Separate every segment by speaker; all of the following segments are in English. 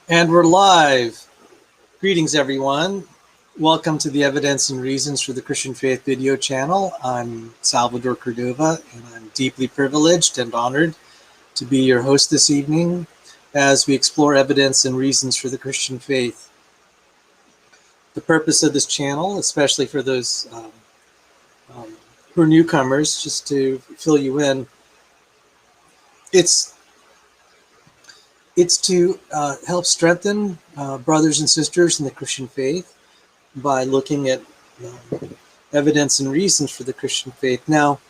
Speaker 1: And we're live. Greetings, everyone. Welcome to the Evidence and Reasons for the Christian Faith video channel. I'm Salvador Cordova, and I'm deeply privileged and honored to be your host this evening as we explore evidence and reasons for the Christian faith. The purpose of this channel, especially for those who are newcomers, just to fill you in, it's to help strengthen brothers and sisters in the Christian faith by looking at evidence and reasons for the Christian faith. Now,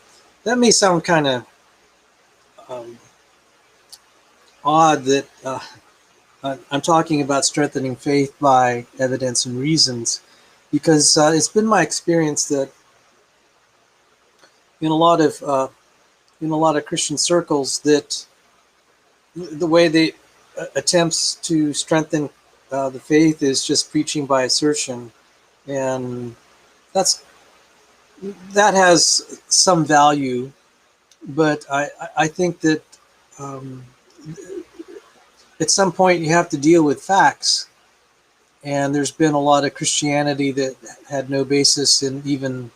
Speaker 1: that may sound kind of odd that I'm talking about strengthening faith by evidence and reasons, because it's been my experience that in a lot of Christian circles that the way they attempts to strengthen the faith is just preaching by assertion, and that has some value, but I think that at some point you have to deal with facts, and there's been a lot of Christianity that had no basis in even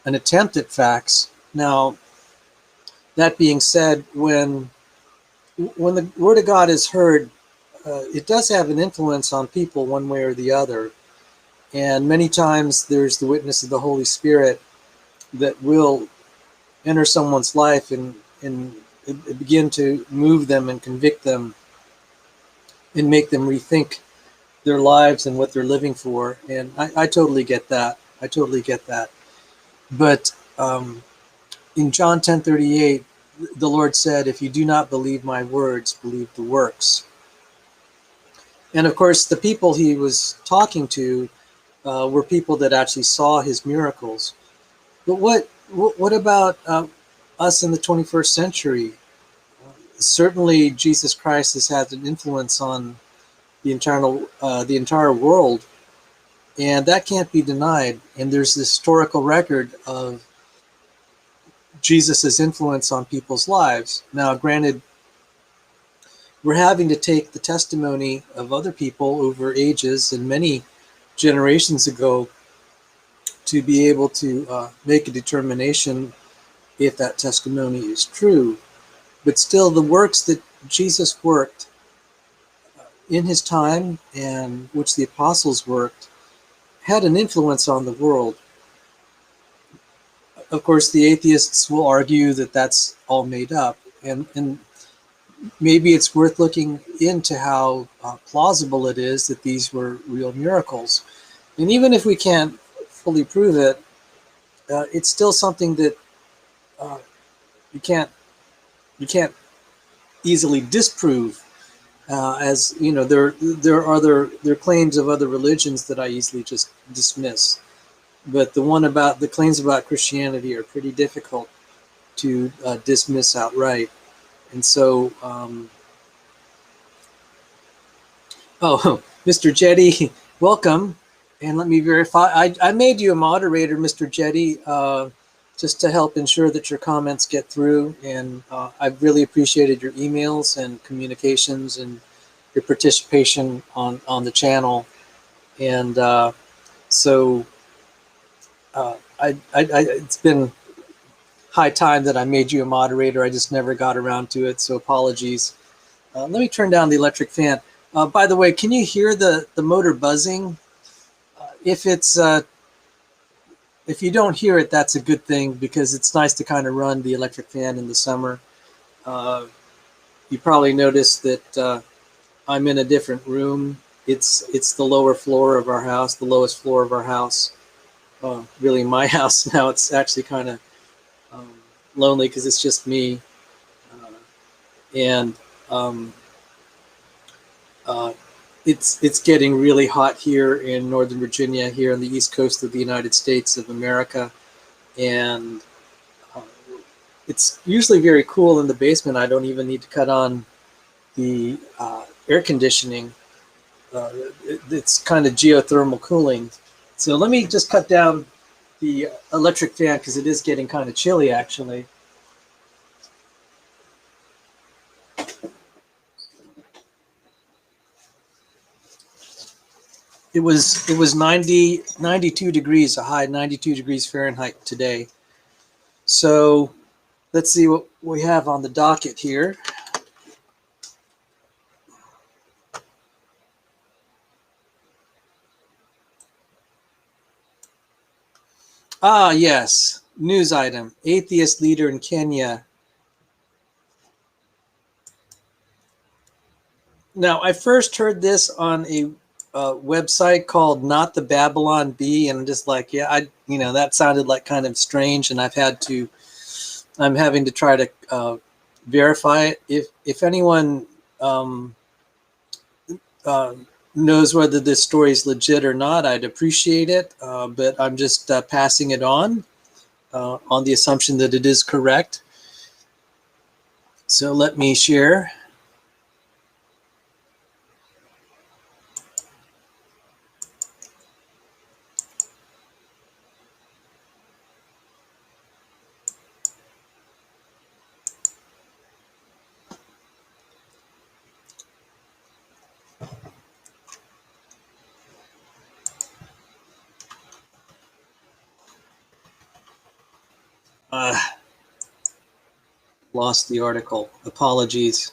Speaker 1: an attempt at facts. Now, that being said, when the Word of God is heard, it does have an influence on people one way or the other. And many times there's the witness of the Holy Spirit that will enter someone's life and begin to move them and convict them and make them rethink their lives and what they're living for. And I totally get that. I totally get that. But in John 10:38, the Lord said, "If you do not believe my words, believe the works." And of course, the people he was talking to were people that actually saw his miracles. But what about us in the 21st century? Certainly, Jesus Christ has had an influence on the entire world, and that can't be denied. And there's this historical record of Jesus's influence on people's lives. Now, granted, we're having to take the testimony of other people over ages and many generations ago to be able to make a determination if that testimony is true. But still, the works that Jesus worked in his time and which the apostles worked had an influence on the world. Of course, the atheists will argue that that's all made up, and maybe it's worth looking into how plausible it is that these were real miracles. And even if we can't fully prove it, it's still something that you can't easily disprove. As you know, there are claims of other religions that I easily just dismiss. But the claims about Christianity are pretty difficult to dismiss outright. And so, Mr. Jetty, welcome. And let me verify, I made you a moderator, Mr. Jetty, just to help ensure that your comments get through. And I've really appreciated your emails and communications and your participation on the channel. And so it's been high time that I made you a moderator. I just never got around to it, so apologies. Let me turn down the electric fan. By the way, can you hear the motor buzzing? If you don't hear it, that's a good thing, because it's nice to kind of run the electric fan in the summer. You probably noticed that I'm in a different room. It's the lower floor of our house, the lowest floor of our house. Really my house now. It's actually kind of lonely because it's just me. And it's getting really hot here in Northern Virginia, here on the east coast of the United States of America. And it's usually very cool in the basement. I don't even need to cut on the air conditioning. It's kind of geothermal cooling. So let me just cut down the electric fan because it is getting kind of chilly, actually. it was 92 degrees, a high 92 degrees Fahrenheit today. So let's see what we have on the docket here. Ah, yes. News item. Atheist leader in Kenya. Now, I first heard this on a website called Not the Babylon Bee, and I'm just like, yeah, that sounded like kind of strange, and I'm having to try to verify it. If anyone knows whether this story is legit or not, I'd appreciate it. But I'm just passing it on the assumption that it is correct. So let me share. Lost the article. Apologies.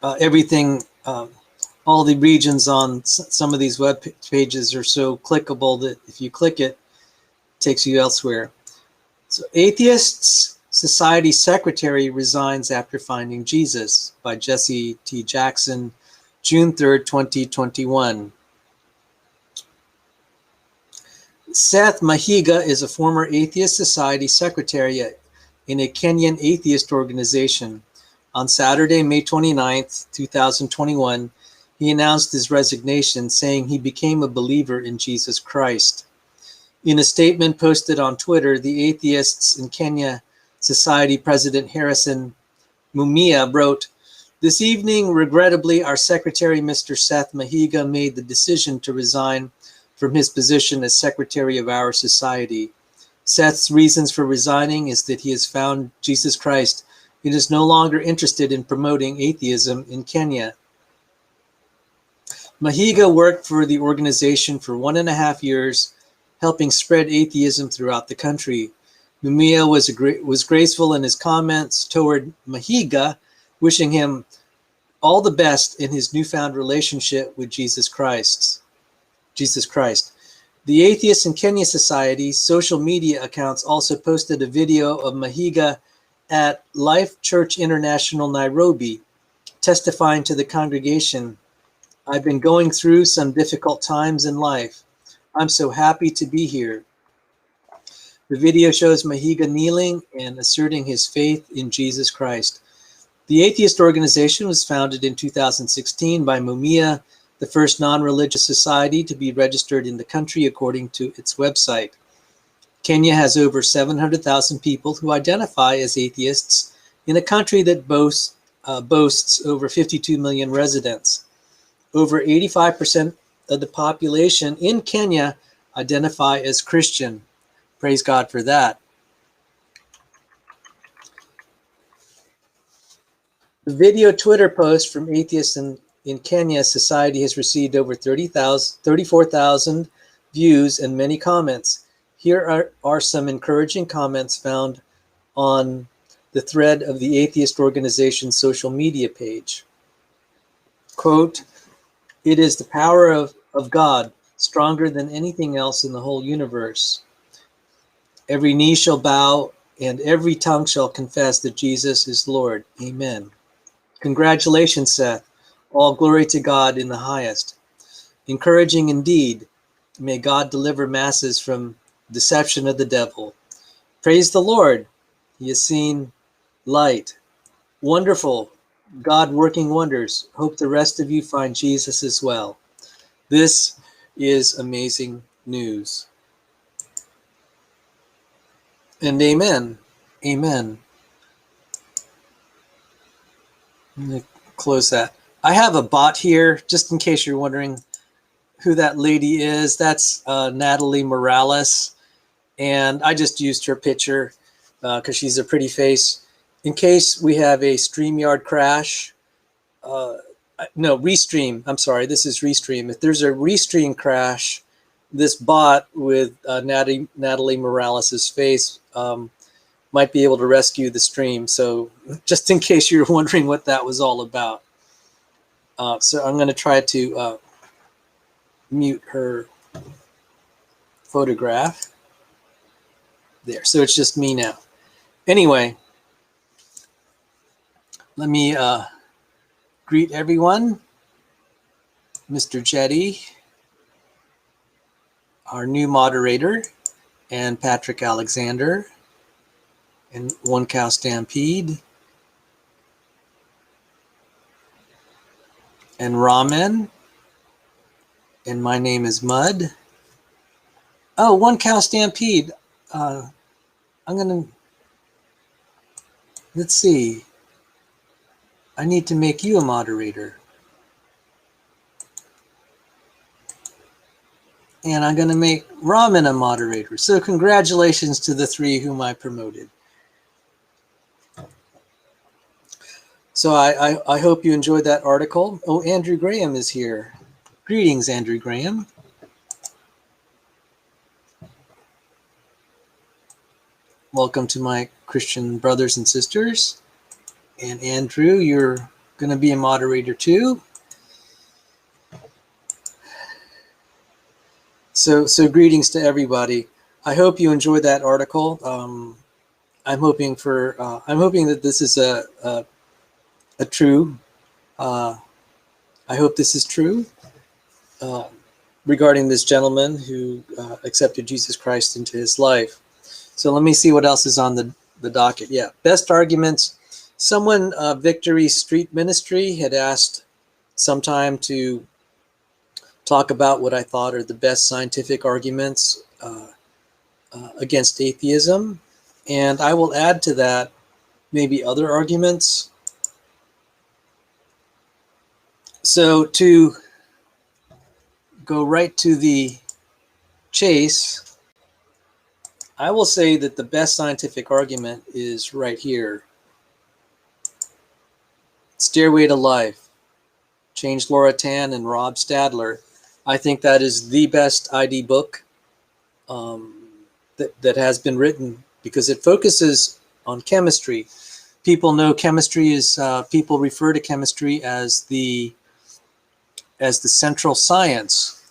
Speaker 1: Everything, all the regions on some of these web pages are so clickable that if you click it, it takes you elsewhere. So, Atheists Society Secretary resigns after finding Jesus, by Jesse T. Jackson, June 3rd, 2021. Seth Mahiga is a former Atheist Society Secretary in a Kenyan atheist organization. On Saturday, May 29th, 2021, he announced his resignation, saying he became a believer in Jesus Christ. In a statement posted on Twitter, the Atheists in Kenya Society President Harrison Mumia wrote, "This evening, regrettably, our secretary, Mr. Seth Mahiga, made the decision to resign from his position as secretary of our society. Seth's reasons for resigning is that he has found Jesus Christ and is no longer interested in promoting atheism in Kenya." Mahiga worked for the organization for 1.5 years, helping spread atheism throughout the country. Mumia was graceful in his comments toward Mahiga, wishing him all the best in his newfound relationship with Jesus Christ. The Atheists in Kenya Society social media accounts also posted a video of Mahiga at Life Church International, Nairobi, testifying to the congregation, "I've been going through some difficult times in life. I'm so happy to be here." The video shows Mahiga kneeling and asserting his faith in Jesus Christ. The Atheist organization was founded in 2016 by Mumia, the first non-religious society to be registered in the country according to its website. Kenya has over 700,000 people who identify as atheists in a country that boasts over 52 million residents. Over 85% of the population in Kenya identify as Christian. Praise God for that. The video Twitter post from Atheists in Kenya Society has received over 34,000 views and many comments. Here are some encouraging comments found on the thread of the Atheist organization's social media page. Quote, "It is the power of God, stronger than anything else in the whole universe. Every knee shall bow and every tongue shall confess that Jesus is Lord. Amen. Congratulations, Seth. All glory to God in the highest. Encouraging indeed. May God deliver masses from deception of the devil. Praise the Lord. He has seen light. Wonderful. God working wonders. Hope the rest of you find Jesus as well." This is amazing news. And amen. Amen. I'm going to close that. I have a bot here, just in case you're wondering who that lady is. That's Natalie Morales. And I just used her picture because she's a pretty face. In case we have a StreamYard crash, no, Restream. I'm sorry, this is Restream. If there's a Restream crash, this bot with Natalie Morales's face might be able to rescue the stream. So just in case you're wondering what that was all about. So I'm going to try to mute her photograph. There, so it's just me now. Anyway, let me greet everyone. Mr. Jetty, our new moderator, and Patrick Alexander, and One Cow Stampede, and Ramen, and my name is Mud. Oh, One Cow Stampede. I'm gonna, let's see. I need to make you a moderator. And I'm going to make Ramen a moderator. So congratulations to the three whom I promoted. So I hope you enjoyed that article. Oh, Andrew Graham is here. Greetings, Andrew Graham. Welcome to my Christian brothers and sisters. And Andrew, you're going to be a moderator too. So greetings to everybody. I hope you enjoyed that article. I'm hoping that this is a true. I hope this is true regarding this gentleman who accepted Jesus Christ into his life. So let me see what else is on the docket. Yeah, best arguments. Someone, Victory Street Ministry, had asked sometime to talk about what I thought are the best scientific arguments against atheism. And I will add to that maybe other arguments. So to go right to the chase, I will say that the best scientific argument is right here. Stairway to Life, Change Laura Tan and Rob Stadler. I think that is the best ID book that has been written because it focuses on chemistry. People know chemistry is, people refer to chemistry as the central science.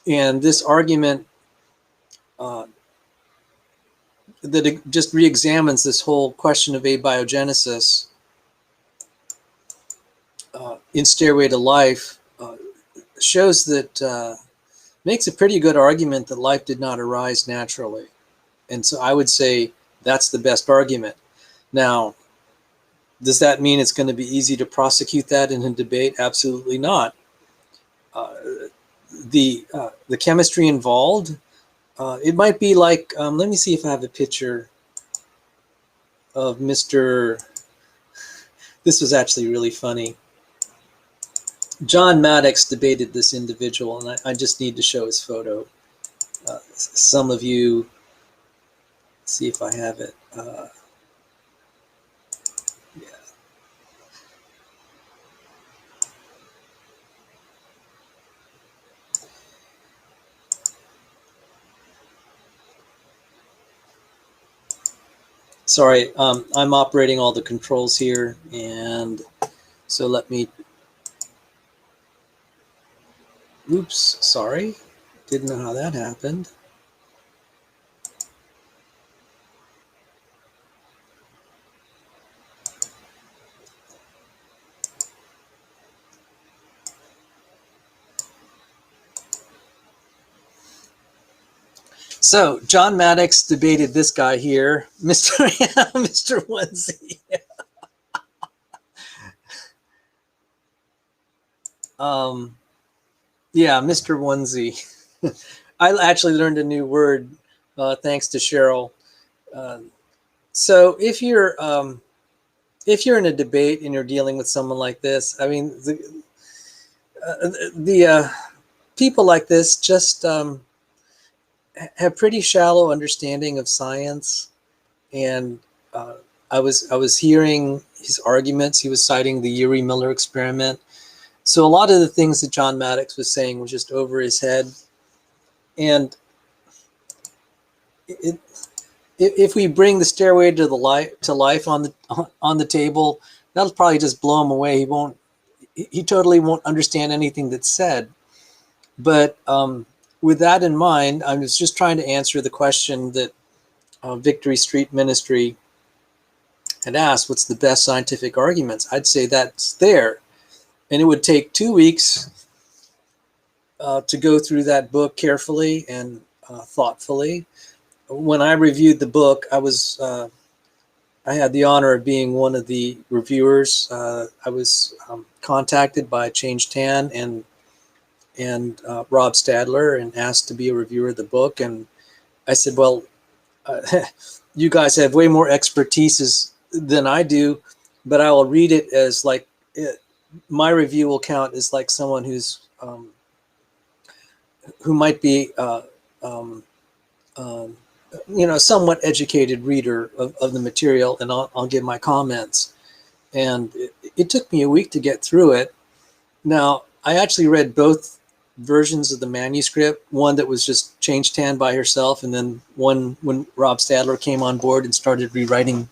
Speaker 1: And this argument that it just re-examines this whole question of abiogenesis in Stairway to Life shows that makes a pretty good argument that life did not arise naturally. And so I would say that's the best argument. Now, does that mean it's going to be easy to prosecute that in a debate? Absolutely not. The chemistry involved, it might be like, let me see if I have a picture of Mr. This was actually really funny. John Maddox debated this individual, and I just need to show his photo. Some of you, see if I have it. Yeah. Sorry, I'm operating all the controls here, and so let me. Oops, sorry. Didn't know how that happened. So John Maddox debated this guy here, Mr. Mr. Onesie. Yeah, Mr. Onesie. I actually learned a new word thanks to Cheryl. So if you're in a debate and you're dealing with someone like this, I mean, the people like this just have pretty shallow understanding of science, and I was hearing his arguments. He was citing the Urey Miller experiment, So a lot of the things that John Maddox was saying was just over his head. And if we bring the stairway to life on the table, that'll probably just blow him away. He totally won't understand anything that's said. But with that in mind, I was just trying to answer the question that Victory Street Ministry had asked, what's the best scientific arguments? I'd say that's there. And it would take 2 weeks to go through that book carefully and thoughtfully. When I reviewed the book, I had the honor of being one of the reviewers. I was contacted by Change Tan and Rob Stadler and asked to be a reviewer of the book. And I said, well, you guys have way more expertise than I do, but I will read it as like my review will count as like someone who might be somewhat educated reader of the material, and I'll give my comments. And it took me a week to get through it. Now, I actually read both versions of the manuscript, one that was just Change Tan by herself, and then one when Rob Stadler came on board and started rewriting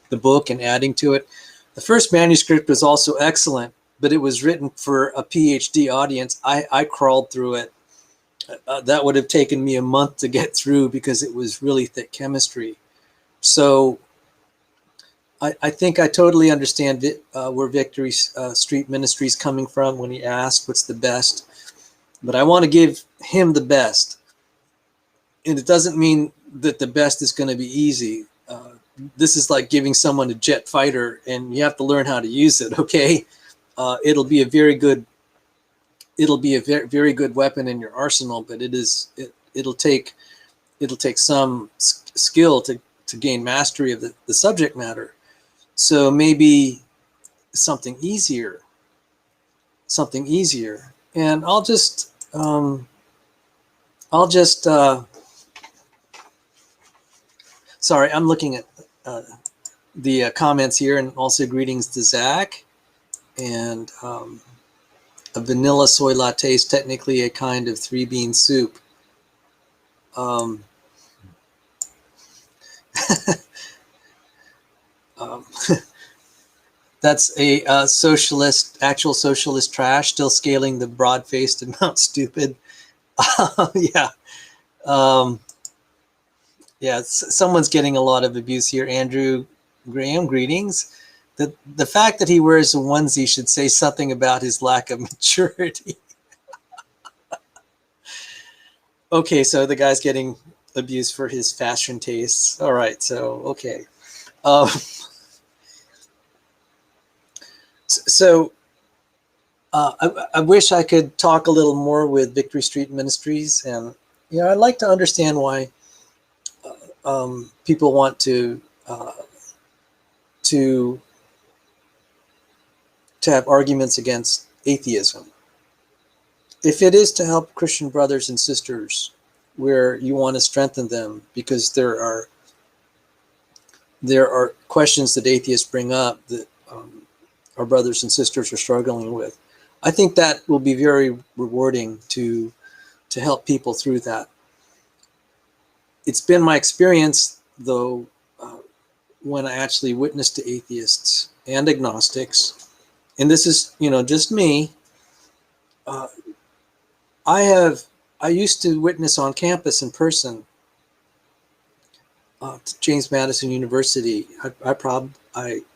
Speaker 1: the book and adding to it. The first manuscript was also excellent, but it was written for a PhD audience. I crawled through it. That would have taken me a month to get through because it was really thick chemistry. So I think I totally understand where Victory Street Ministry is coming from when he asked what's the best. But I want to give him the best. And it doesn't mean that the best is going to be easy. This is like giving someone a jet fighter, and you have to learn how to use it, okay? It'll be a very good weapon in your arsenal, but it'll take some skill to gain mastery of the subject matter. So maybe something easier. And I'll just sorry, I'm looking at the comments here, and also greetings to Zach. And a vanilla soy latte is technically a kind of 3-bean soup. That's a actual socialist trash, still scaling the broad-faced and not stupid. Yeah. Yeah, someone's getting a lot of abuse here. Andrew Graham, greetings. The fact that he wears a onesie should say something about his lack of maturity. Okay, so the guy's getting abused for his fashion tastes. All right, so, okay. I wish I could talk a little more with Victory Street Ministries, and I'd like to understand why people want to have arguments against atheism. If it is to help Christian brothers and sisters, where you want to strengthen them, because there are questions that atheists bring up that our brothers and sisters are struggling with, I think that will be very rewarding to help people through that. It's been my experience, though, when I actually witnessed to atheists and agnostics, and this is, just me. I used to witness on campus in person to James Madison University.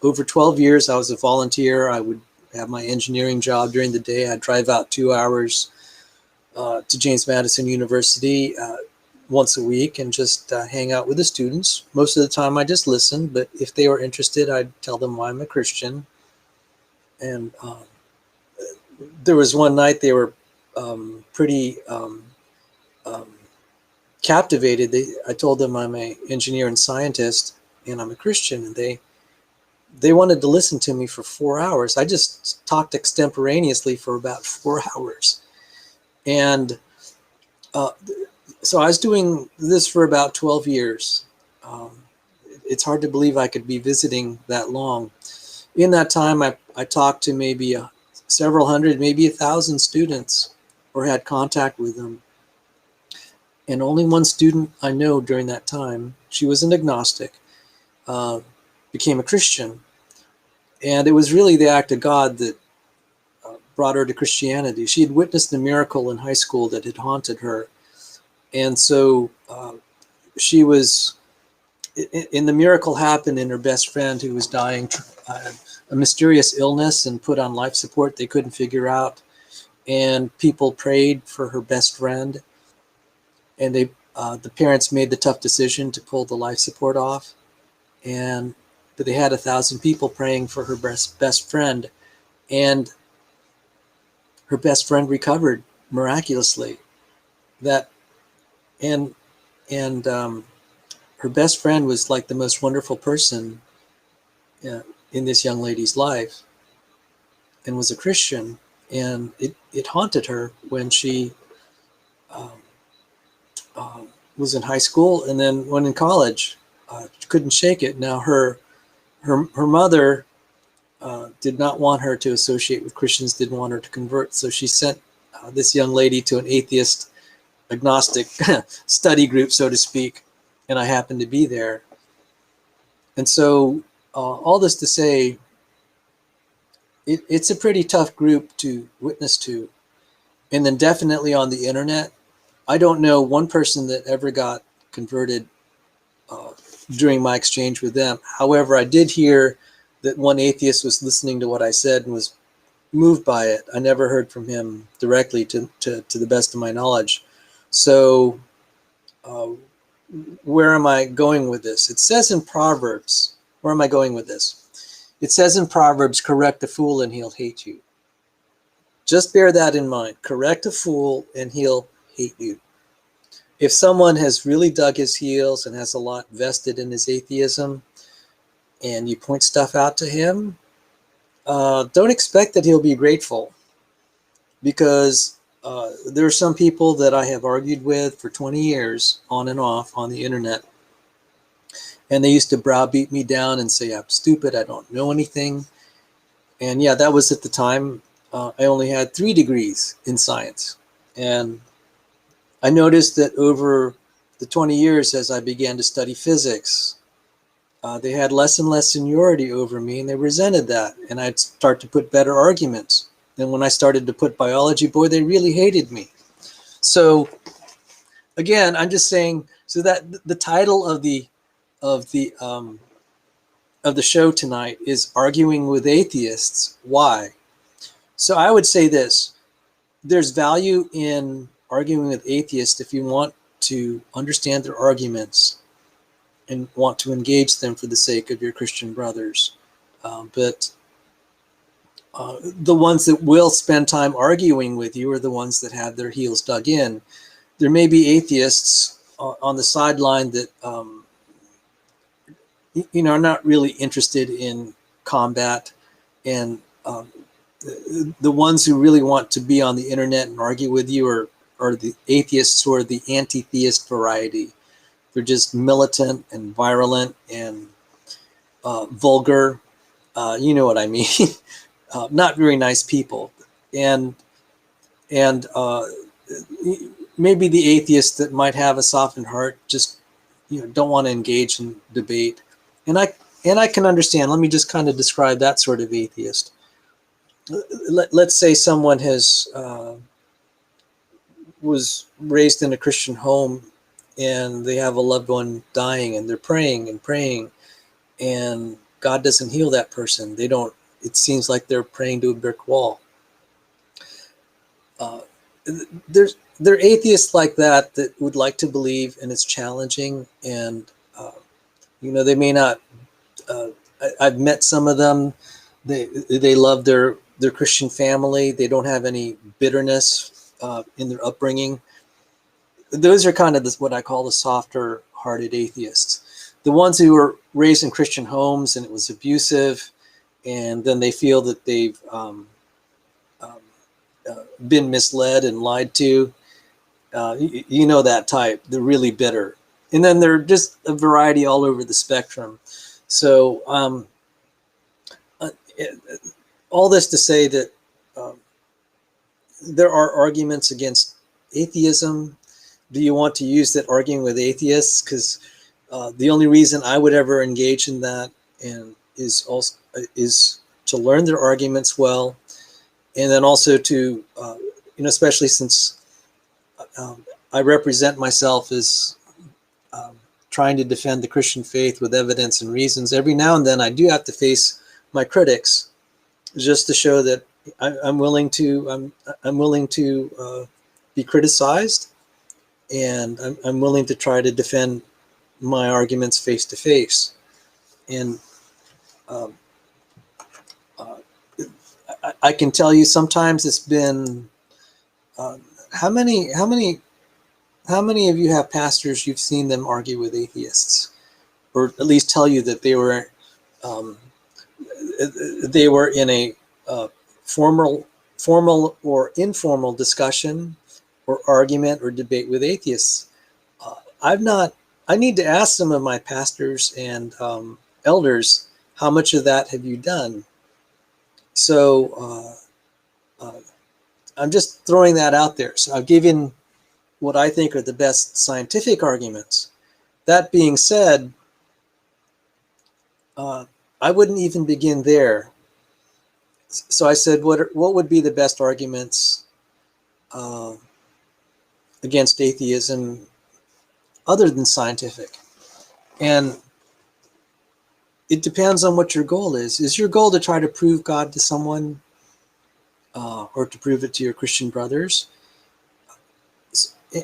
Speaker 1: Over 12 years, I was a volunteer. I would have my engineering job during the day. I'd drive out 2 hours to James Madison University once a week and just hang out with the students. Most of the time I just listened, but if they were interested, I'd tell them why I'm a Christian. And there was one night they were pretty captivated. I told them I'm an engineer and scientist and I'm a Christian, and they wanted to listen to me for 4 hours. I just talked extemporaneously for about 4 hours. And so I was doing this for about 12 years. It's hard to believe I could be visiting that long. In that time, I talked to maybe several hundred, maybe 1,000 students, or had contact with them. And only one student I know during that time, she was an agnostic, became a Christian. And it was really the act of God that brought her to Christianity. She had witnessed a miracle in high school that had haunted her. And so she was, and the miracle happened in her best friend who was dying, a mysterious illness and put on life support they couldn't figure out. And people prayed for her best friend. And the parents made the tough decision to pull the life support off. But they had 1,000 people praying for her best friend. And her best friend recovered miraculously. And her best friend was like the most wonderful person in this young lady's life, and was a Christian. And it haunted her when she was in high school, and then when in college, couldn't shake it. Now her mother did not want her to associate with Christians, didn't want her to convert. So she sent this young lady to an atheist, agnostic study group, so to speak. And I happened to be there. And so all this to say, it's a pretty tough group to witness to. And then definitely on the internet, I don't know one person that ever got converted during my exchange with them. However, I did hear that one atheist was listening to what I said and was moved by it. I never heard from him directly, to the best of my knowledge. So where am I going with this? It says in Proverbs, where am I going with this? It says in Proverbs, correct a fool and he'll hate you. Just bear that in mind. Correct a fool and he'll hate you. If someone has really dug his heels and has a lot vested in his atheism, and you point stuff out to him, don't expect that he'll be grateful, because there are some people that I have argued with for 20 years on and off on the internet, and they used to browbeat me down and say I'm stupid, I don't know anything. And yeah, that was at the time I only had 3 degrees in science. And I noticed that over the 20 years as I began to study physics, they had less and less seniority over me, and they resented that. And I'd start to put better arguments. And when I started to put biology, boy, they really hated me. So again, I'm just saying, so that the title of the show tonight is Arguing with Atheists. Why? So I would say this: there's value in arguing with atheists if you want to understand their arguments and want to engage them for the sake of your Christian brothers. But the ones that will spend time arguing with you are the ones that have their heels dug in. There may be atheists on the sideline that are not really interested in combat, and the ones who really want to be on the internet and argue with you are the atheists who are the anti-theist variety. They're just militant and virulent and vulgar. You know what I mean? Not very nice people. And maybe the atheists that might have a softened heart just don't want to engage in debate. And I can understand. Let me just kind of describe that sort of atheist. Let's say someone was raised in a Christian home, and they have a loved one dying, and they're praying and praying, and God doesn't heal that person. It seems like they're praying to a brick wall. There are atheists like that would like to believe, and it's challenging. And they may not. I've met some of them. They love their Christian family. They don't have any bitterness in their upbringing. Those are kind of what I call the softer-hearted atheists. The ones who were raised in Christian homes and it was abusive, and then they feel that they've been misled and lied to. That type. They're really bitter. And then there are just a variety all over the spectrum. So all this to say that there are arguments against atheism. Do you want to use that arguing with atheists? Because the only reason I would ever engage in that is to learn their arguments well, and then also to especially since I represent myself as trying to defend the Christian faith with evidence and reasons. Every now and then I do have to face my critics, just to show that I'm willing to be criticized, and I'm willing to try to defend my arguments face to face. And I can tell you sometimes it's been how many of you have pastors you've seen them argue with atheists, or at least tell you that they were in a formal or informal discussion or argument or debate with atheists? I've not. I need to ask some of my pastors and elders, how much of that have you done? So I'm just throwing that out there. So I've given what I think are the best scientific arguments. That being said, I wouldn't even begin there. So I said, what would be the best arguments against atheism other than scientific? And it depends on what your goal is. Is your goal to try to prove God to someone, or to prove it to your Christian brothers?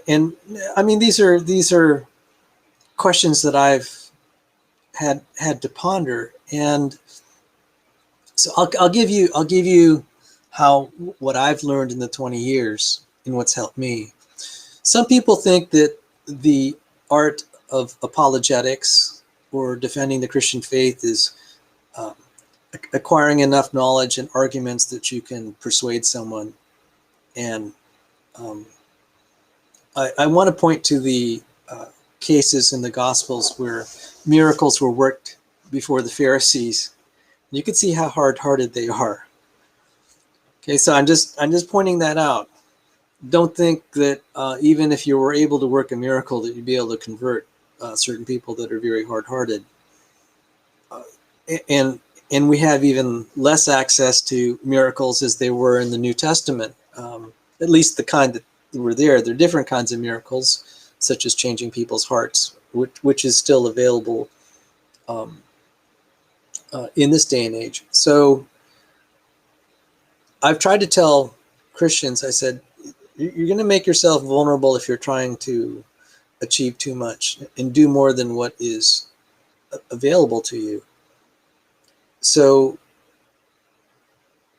Speaker 1: And I mean, these are questions that I've had to ponder. And so I'll give you what I've learned in the 20 years and what's helped me. Some people think that the art of apologetics, or defending the Christian faith, is acquiring enough knowledge and arguments that you can persuade someone. And I want to point to the cases in the Gospels where miracles were worked before the Pharisees. You can see how hard-hearted they are. Okay, so I'm just pointing that out. Don't think that even if you were able to work a miracle that you'd be able to convert certain people that are very hard-hearted. And we have even less access to miracles as they were in the New Testament, at least the kind that were there. There are different kinds of miracles, such as changing people's hearts, which is still available in this day and age. So I've tried to tell Christians, I said, you're going to make yourself vulnerable if you're trying to achieve too much and do more than what is available to you. So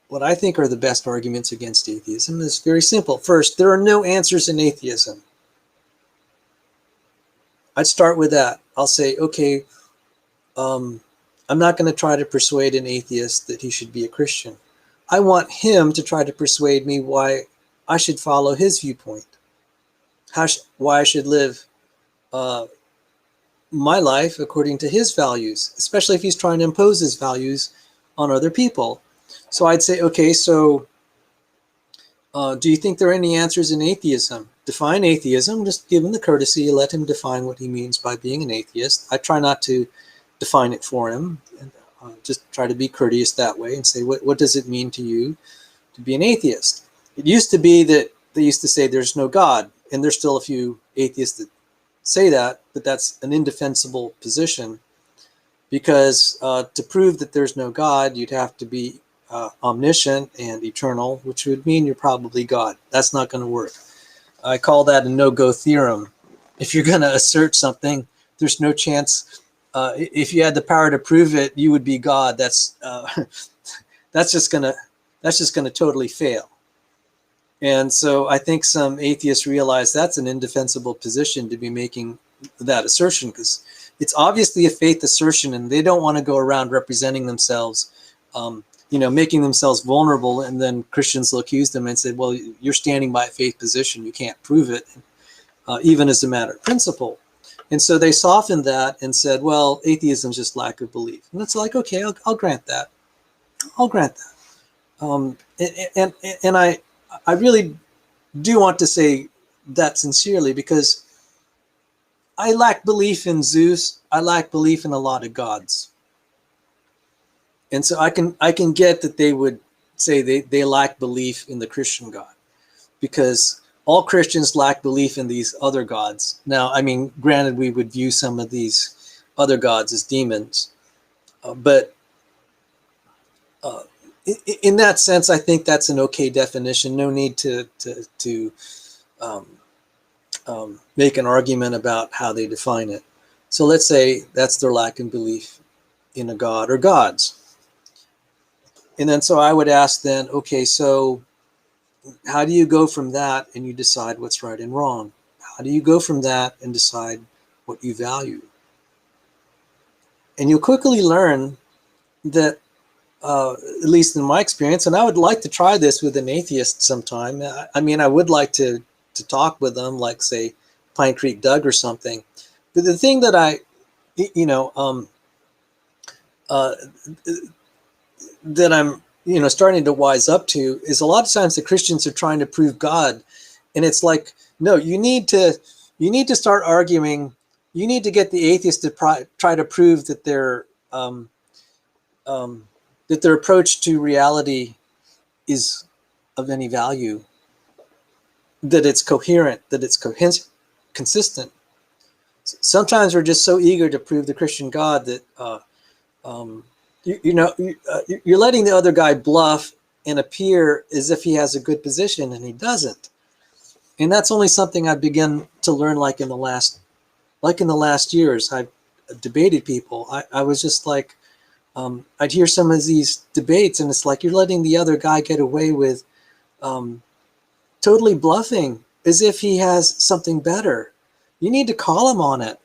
Speaker 1: what I think are the best arguments against atheism is very simple. First, there are no answers in atheism. I'd start with that. I'll say, okay, I'm not going to try to persuade an atheist that he should be a Christian. I want him to try to persuade me why I should follow his viewpoint, why I should live my life according to his values, especially if he's trying to impose his values on other people. So I'd say, okay, so do you think there are any answers in atheism? Define atheism. Just give him the courtesy, let him define what he means by being an atheist. I try not to define it for him, and just try to be courteous that way and say, what does it mean to you to be an atheist? It used to be that they used to say there's no God, and there's still a few atheists that say that, but that's an indefensible position, because to prove that there's no God, you'd have to be omniscient and eternal, which would mean you're probably God. That's not going to work. I call that a no-go theorem. If you're going to assert something, there's no chance. If you had the power to prove it, you would be God. That's just going to totally fail. And so I think some atheists realize that's an indefensible position to be making that assertion, because it's obviously a faith assertion, and they don't want to go around representing themselves, making themselves vulnerable, and then Christians will accuse them and say, well, you're standing by a faith position, you can't prove it, even as a matter of principle. And so they softened that and said, well, atheism is just lack of belief. And it's like, okay, I'll grant that. I'll grant that. And I really do want to say that sincerely, because I lack belief in Zeus. I lack belief in a lot of gods. And so I can get that they would say they lack belief in the Christian God, because all Christians lack belief in these other gods. Now, I mean, granted, we would view some of these other gods as demons, but in that sense, I think that's an okay definition. No need to um, make an argument about how they define it. So let's say that's their lack in belief in a god or gods. And then so I would ask then, okay, so how do you go from that and you decide what's right and wrong? How do you go from that and decide what you value? And you'll quickly learn that, at least in my experience, and I would like to try this with an atheist sometime. I mean, I would like to talk with them, like say Pine Creek Doug or something. But the thing that that I'm starting to wise up to is a lot of times the Christians are trying to prove God, and it's like, no, you need to start arguing. You need to get the atheists to try to prove that their approach to reality is of any value, that it's coherent, that it's consistent. Sometimes we're just so eager to prove the Christian God that you're letting the other guy bluff and appear as if he has a good position, and he doesn't. And that's only something I've begun to learn, like in the last years. I've debated people. I was just like, I'd hear some of these debates, and it's like you're letting the other guy get away with totally bluffing as if he has something better. You need to call him on it.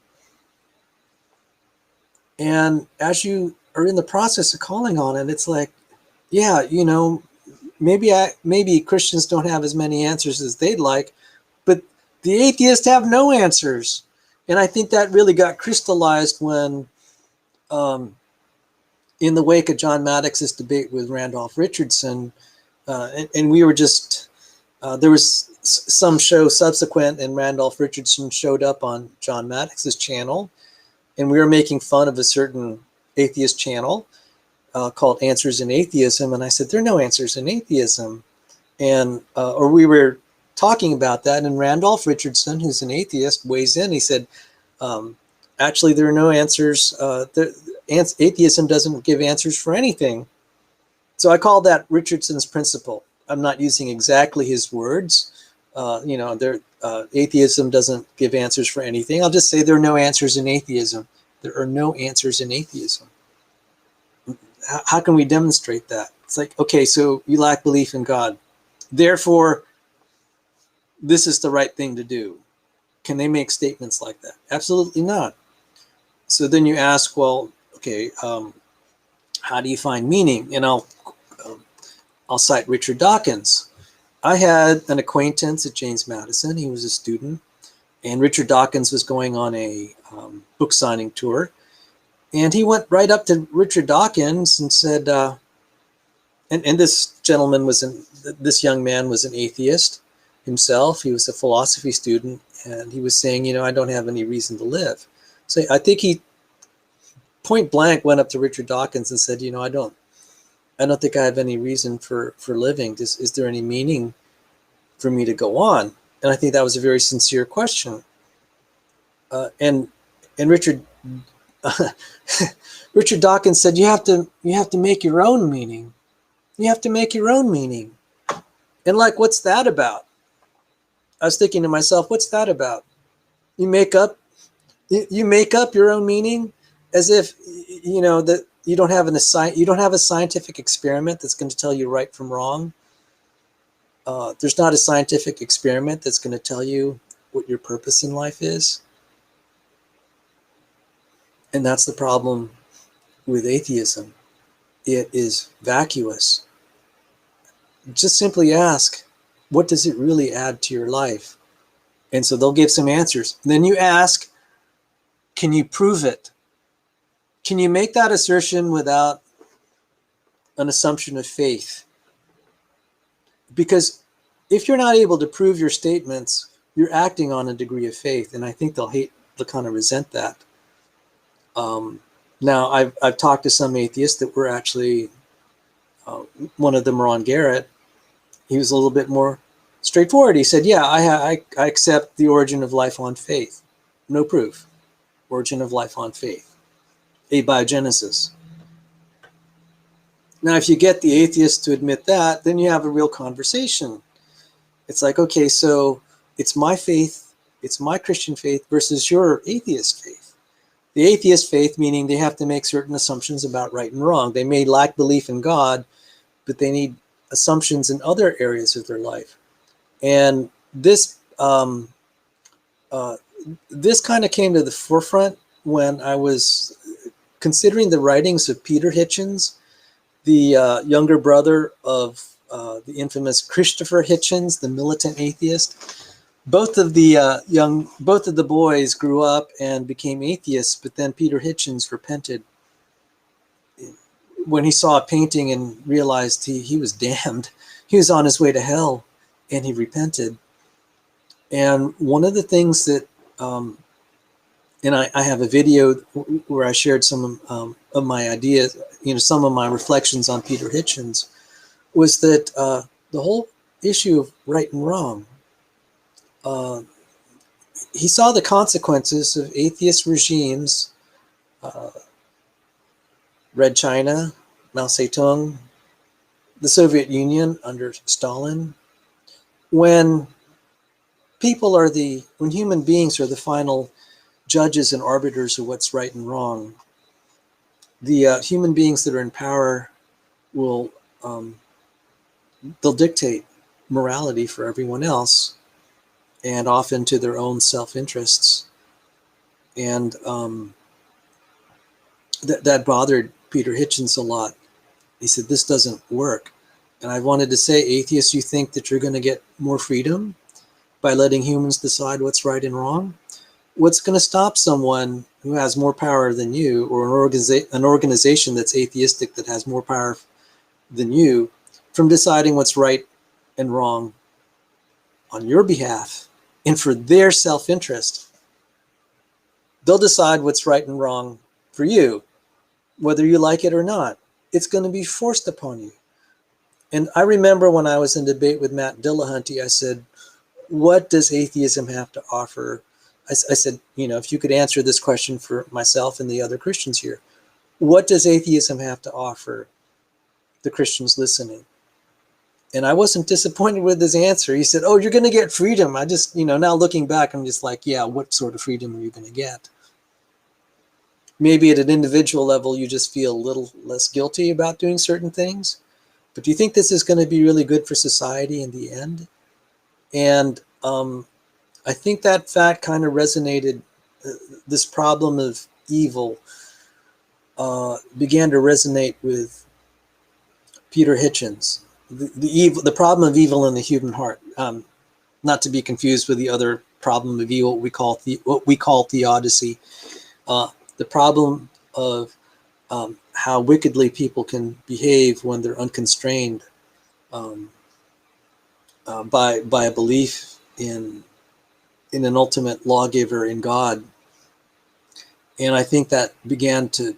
Speaker 1: And as you are in the process of calling on it, it's like, yeah, maybe Christians don't have as many answers as they'd like, but the atheists have no answers. And I think that really got crystallized when, in the wake of John Maddox's debate with Randolph Richardson, and we were just, there was some show subsequent, and Randolph Richardson showed up on John Maddox's channel, and we were making fun of a certain atheist channel called Answers in Atheism, and I said, there are no answers in atheism. And or we were talking about that, and Randolph Richardson, who's an atheist, weighs in. He said, actually, there are no answers. Atheism doesn't give answers for anything. So I call that Richardson's principle. I'm not using exactly his words. Atheism doesn't give answers for anything. I'll just say there are no answers in atheism. There are no answers in atheism. How can we demonstrate that? It's like, okay, so you lack belief in God. Therefore, this is the right thing to do. Can they make statements like that? Absolutely not. So then you ask, well, okay, how do you find meaning? And I'll cite Richard Dawkins. I had an acquaintance at James Madison. He was a student, and Richard Dawkins was going on a book signing tour. And he went right up to Richard Dawkins and said, and this young man was an atheist himself. He was a philosophy student, and he was saying, I don't have any reason to live. So I think he point blank went up to Richard Dawkins and said, I don't think I have any reason for living. Is there any meaning for me to go on? And I think that was a very sincere question. And Richard Richard Dawkins said, you have to make your own meaning. You have to make your own meaning. And like, what's that about? I was thinking to myself, what's that about? You make up your own meaning, as if that you don't have a scientific experiment that's going to tell you right from wrong. There's not a scientific experiment that's going to tell you what your purpose in life is. And that's the problem with atheism. It is vacuous. Just simply ask, what does it really add to your life? And so they'll give some answers. And then you ask, can you prove it? Can you make that assertion without an assumption of faith? Because if you're not able to prove your statements, you're acting on a degree of faith, and I think they'll kind of resent that. Now, I've talked to some atheists that were actually, one of them, Ron Garrett. He was a little bit more straightforward. He said, yeah, I accept the origin of life on faith. No proof. Origin of life on faith. Abiogenesis. Now, if you get the atheist to admit that, then you have a real conversation. It's like, okay, so it's my faith, it's my Christian faith versus your atheist faith. The atheist faith, meaning they have to make certain assumptions about right and wrong. They may lack belief in God, but they need assumptions in other areas of their life. And this this kind of came to the forefront when I was considering the writings of Peter Hitchens, the younger brother of the infamous Christopher Hitchens, the militant atheist. Both of the boys grew up and became atheists, but then Peter Hitchens repented when he saw a painting and realized he was damned. He was on his way to hell, and he repented. And one of the things that, and I have a video where I shared some of my ideas, some of my reflections on Peter Hitchens, was that the whole issue of right and wrong, he saw the consequences of atheist regimes, Red China, Mao Zedong, the Soviet Union under Stalin. When human beings are the final judges and arbiters of what's right and wrong, the human beings that are in power will they'll dictate morality for everyone else, and often to their own self-interests. And that bothered Peter Hitchens a lot. He said, this doesn't work. And I wanted to say, atheists, you think that you're going to get more freedom by letting humans decide what's right and wrong? What's going to stop someone who has more power than you, or an organization that's atheistic that has more power than you, from deciding what's right and wrong on your behalf and for their self-interest? They'll decide what's right and wrong for you, whether you like it or not. It's going to be forced upon you. And I remember when I was in debate with Matt Dillahunty, I said, what does atheism have to offer? I said, if you could answer this question for myself and the other Christians here, what does atheism have to offer the Christians listening? And I wasn't disappointed with his answer. He said, oh, you're going to get freedom. I just, now looking back, I'm just like, yeah, what sort of freedom are you going to get? Maybe at an individual level, you just feel a little less guilty about doing certain things. But do you think this is going to be really good for society in the end? And I think that fact kind of resonated. This problem of evil began to resonate with Peter Hitchens. The problem of evil in the human heart, not to be confused with the other problem of evil what we call theodicy. The problem of how wickedly people can behave when they're unconstrained by a belief in an ultimate lawgiver, in God. And I think that began to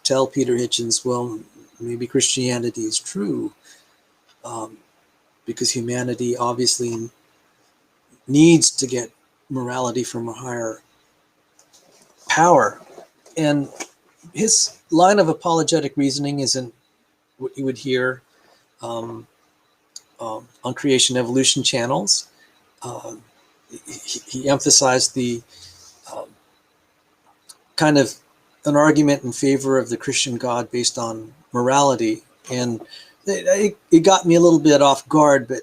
Speaker 1: tell Peter Hitchens, well, maybe Christianity is true, because humanity obviously needs to get morality from a higher power. And his line of apologetic reasoning isn't what you would hear on creation evolution channels. He emphasized the kind of an argument in favor of the Christian God based on morality. And it got me a little bit off guard, but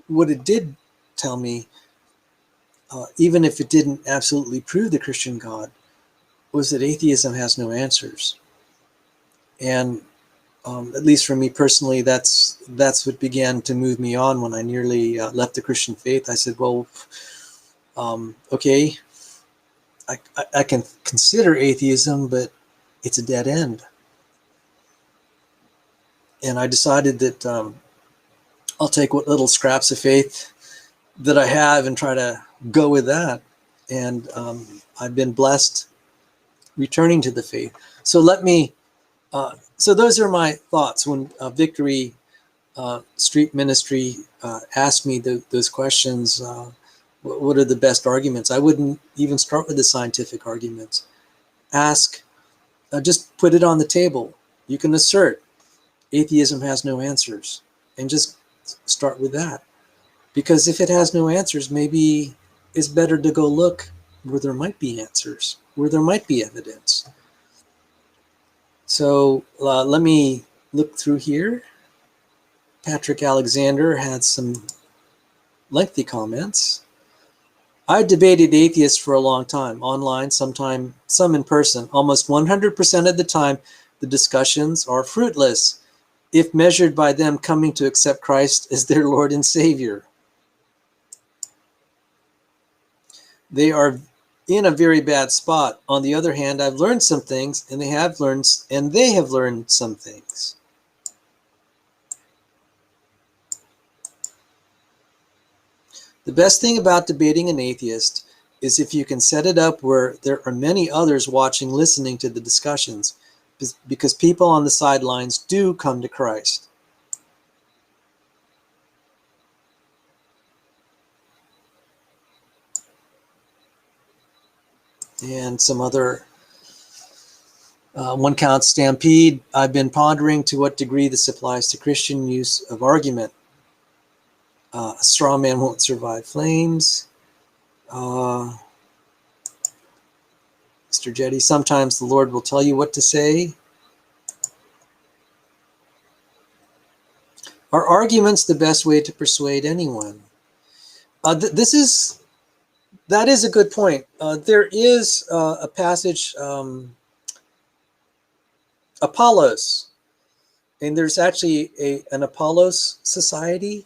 Speaker 1: what it did tell me, even if it didn't absolutely prove the Christian God, was that atheism has no answers. And at least for me personally, that's what began to move me on when I nearly left the Christian faith. I said, well, okay, I can consider atheism, but it's a dead end. And I decided that I'll take what little scraps of faith that I have and try to go with that. And I've been blessed returning to the faith. So so those are my thoughts when Victory Street Ministry asked me those questions. What are the best arguments? I wouldn't even start with the scientific arguments. Ask, just put it on the table. You can assert atheism has no answers, and just start with that. Because if it has no answers, maybe it's better to go look where there might be answers, where there might be evidence. So let me look through here. Patrick Alexander had some lengthy comments. I debated atheists for a long time, online, some in person. Almost 100% of the time, the discussions are fruitless, if measured by them coming to accept Christ as their Lord and Savior. They are in a very bad spot. On the other hand, I've learned some things, and they have learned some things. The best thing about debating an atheist is if you can set it up where there are many others watching, listening to the discussions, because people on the sidelines do come to Christ. And some other, one counts Stampede. I've been pondering to what degree this applies to Christian use of argument. A straw man won't survive flames. Mr. Jetty, sometimes the Lord will tell you what to say. Are arguments the best way to persuade anyone? That is a good point. There is a passage, Apollos, and there's actually an Apollos society,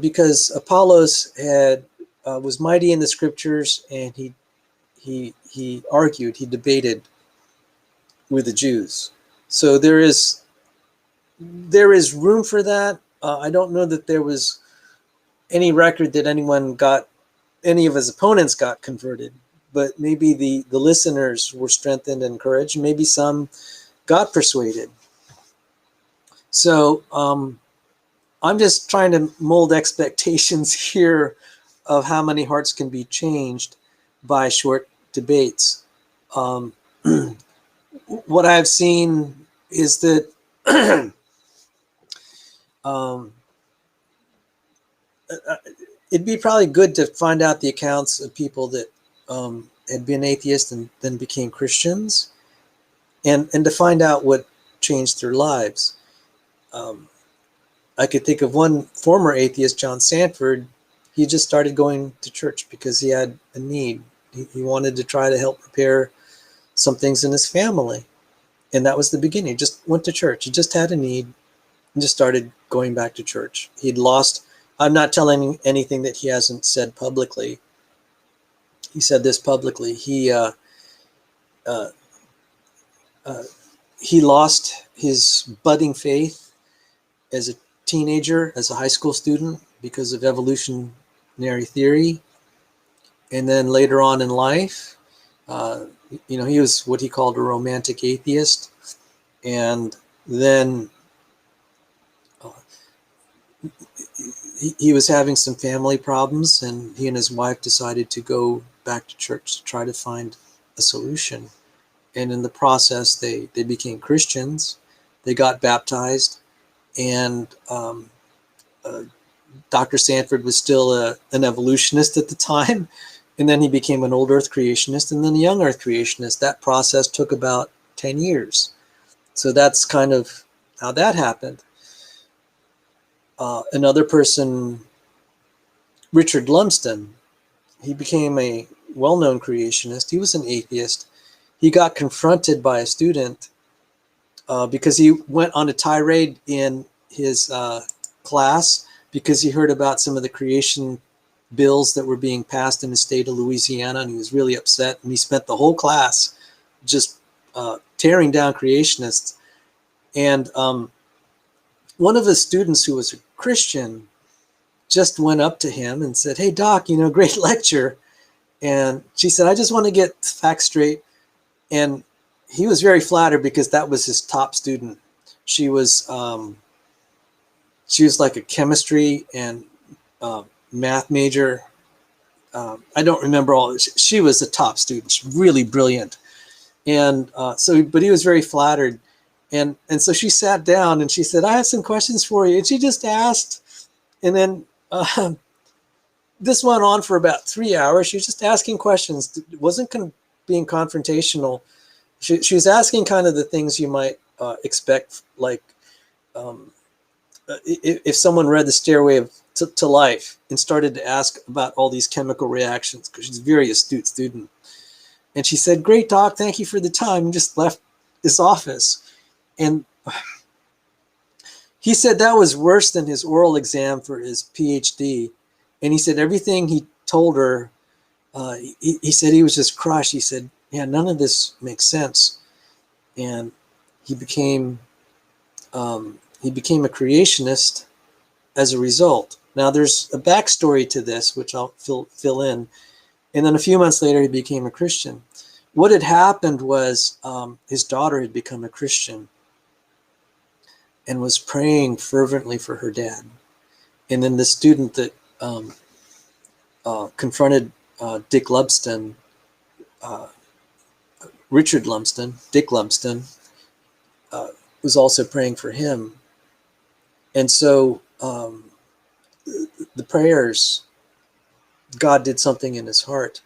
Speaker 1: because Apollos was mighty in the scriptures, and he argued, he debated with the Jews. So there is room for that. I don't know that there was any record that any of his opponents got converted, but maybe the listeners were strengthened and encouraged. Maybe some got persuaded. So I'm just trying to mold expectations here of how many hearts can be changed by short debates. What I've seen is that it'd be probably good to find out the accounts of people that had been atheists and then became Christians, and to find out what changed their lives. I could think of one former atheist, John Sanford. He just started going to church because he had a need. He wanted to try to help repair some things in his family. And that was the beginning. He just went to church. He just had a need and just started going back to church. He'd lost, I'm not telling anything that he hasn't said publicly. He said this publicly. He lost his budding faith as a teenager, as a high school student, because of evolutionary theory. And then later on in life, he was what he called a romantic atheist. And then he was having some family problems, and he and his wife decided to go back to church to try to find a solution. And in the process, they became Christians. They got baptized, and Dr. Sanford was still an evolutionist at the time. And then he became an old earth creationist and then a young earth creationist. That process took about 10 years. So that's kind of how that happened. Another person, Richard Lumsden, he became a well-known creationist. He was an atheist. He got confronted by a student because he went on a tirade in his class because he heard about some of the creation bills that were being passed in the state of Louisiana, and he was really upset. And he spent the whole class just tearing down creationists. And one of the students, who was a Christian just went up to him and said, "Hey, Doc, great lecture." And she said, "I just want to get facts straight." And he was very flattered because that was his top student. She was like a chemistry and math major. I don't remember all. She was a top student, really brilliant. And but he was very flattered. And so she sat down and she said, "I have some questions for you." And she just asked. And then this went on for about 3 hours. She was just asking questions. It wasn't being confrontational. She was asking kind of the things you might expect, like if someone read The Stairway to Life and started to ask about all these chemical reactions, because she's a very astute student. And she said, "Great, Doc, thank you for the time," and just left his office. And he said that was worse than his oral exam for his PhD. And he said everything he told her, he said he was just crushed. He said, "Yeah, none of this makes sense." And he became a creationist as a result. Now, there's a backstory to this, which I'll fill in. And then a few months later, he became a Christian. What had happened was his daughter had become a Christian and was praying fervently for her dad. And then the student that confronted Dick Lumsden, Richard Lumsden, Dick Lumsden, was also praying for him. And so the prayers, God did something in his heart.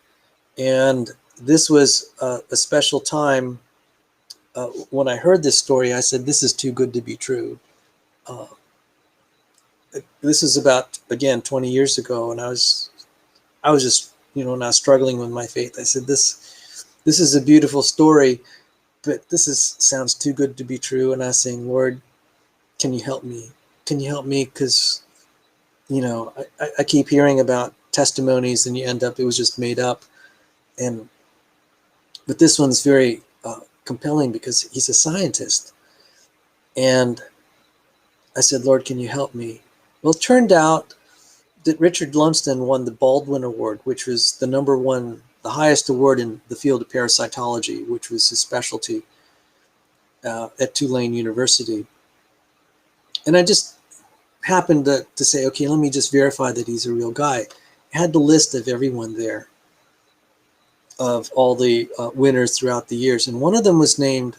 Speaker 1: And this was a special time. When I heard this story, I said, "This is too good to be true." This is about, again, 20 years ago. And I was just, when I was struggling with my faith, I said, this is a beautiful story, but sounds too good to be true. And I was saying, "Lord, can you help me? Can you help me?" Because, I keep hearing about testimonies and it was just made up. But this one's very compelling because he's a scientist. And I said, "Lord, can you help me?" Well, it turned out that Richard Lumsden won the Baldwin Award, which was the highest award in the field of parasitology, which was his specialty at Tulane University. And I just happened to say, okay, let me just verify that he's a real guy. I had the list of everyone there, of all the winners throughout the years. And one of them was named,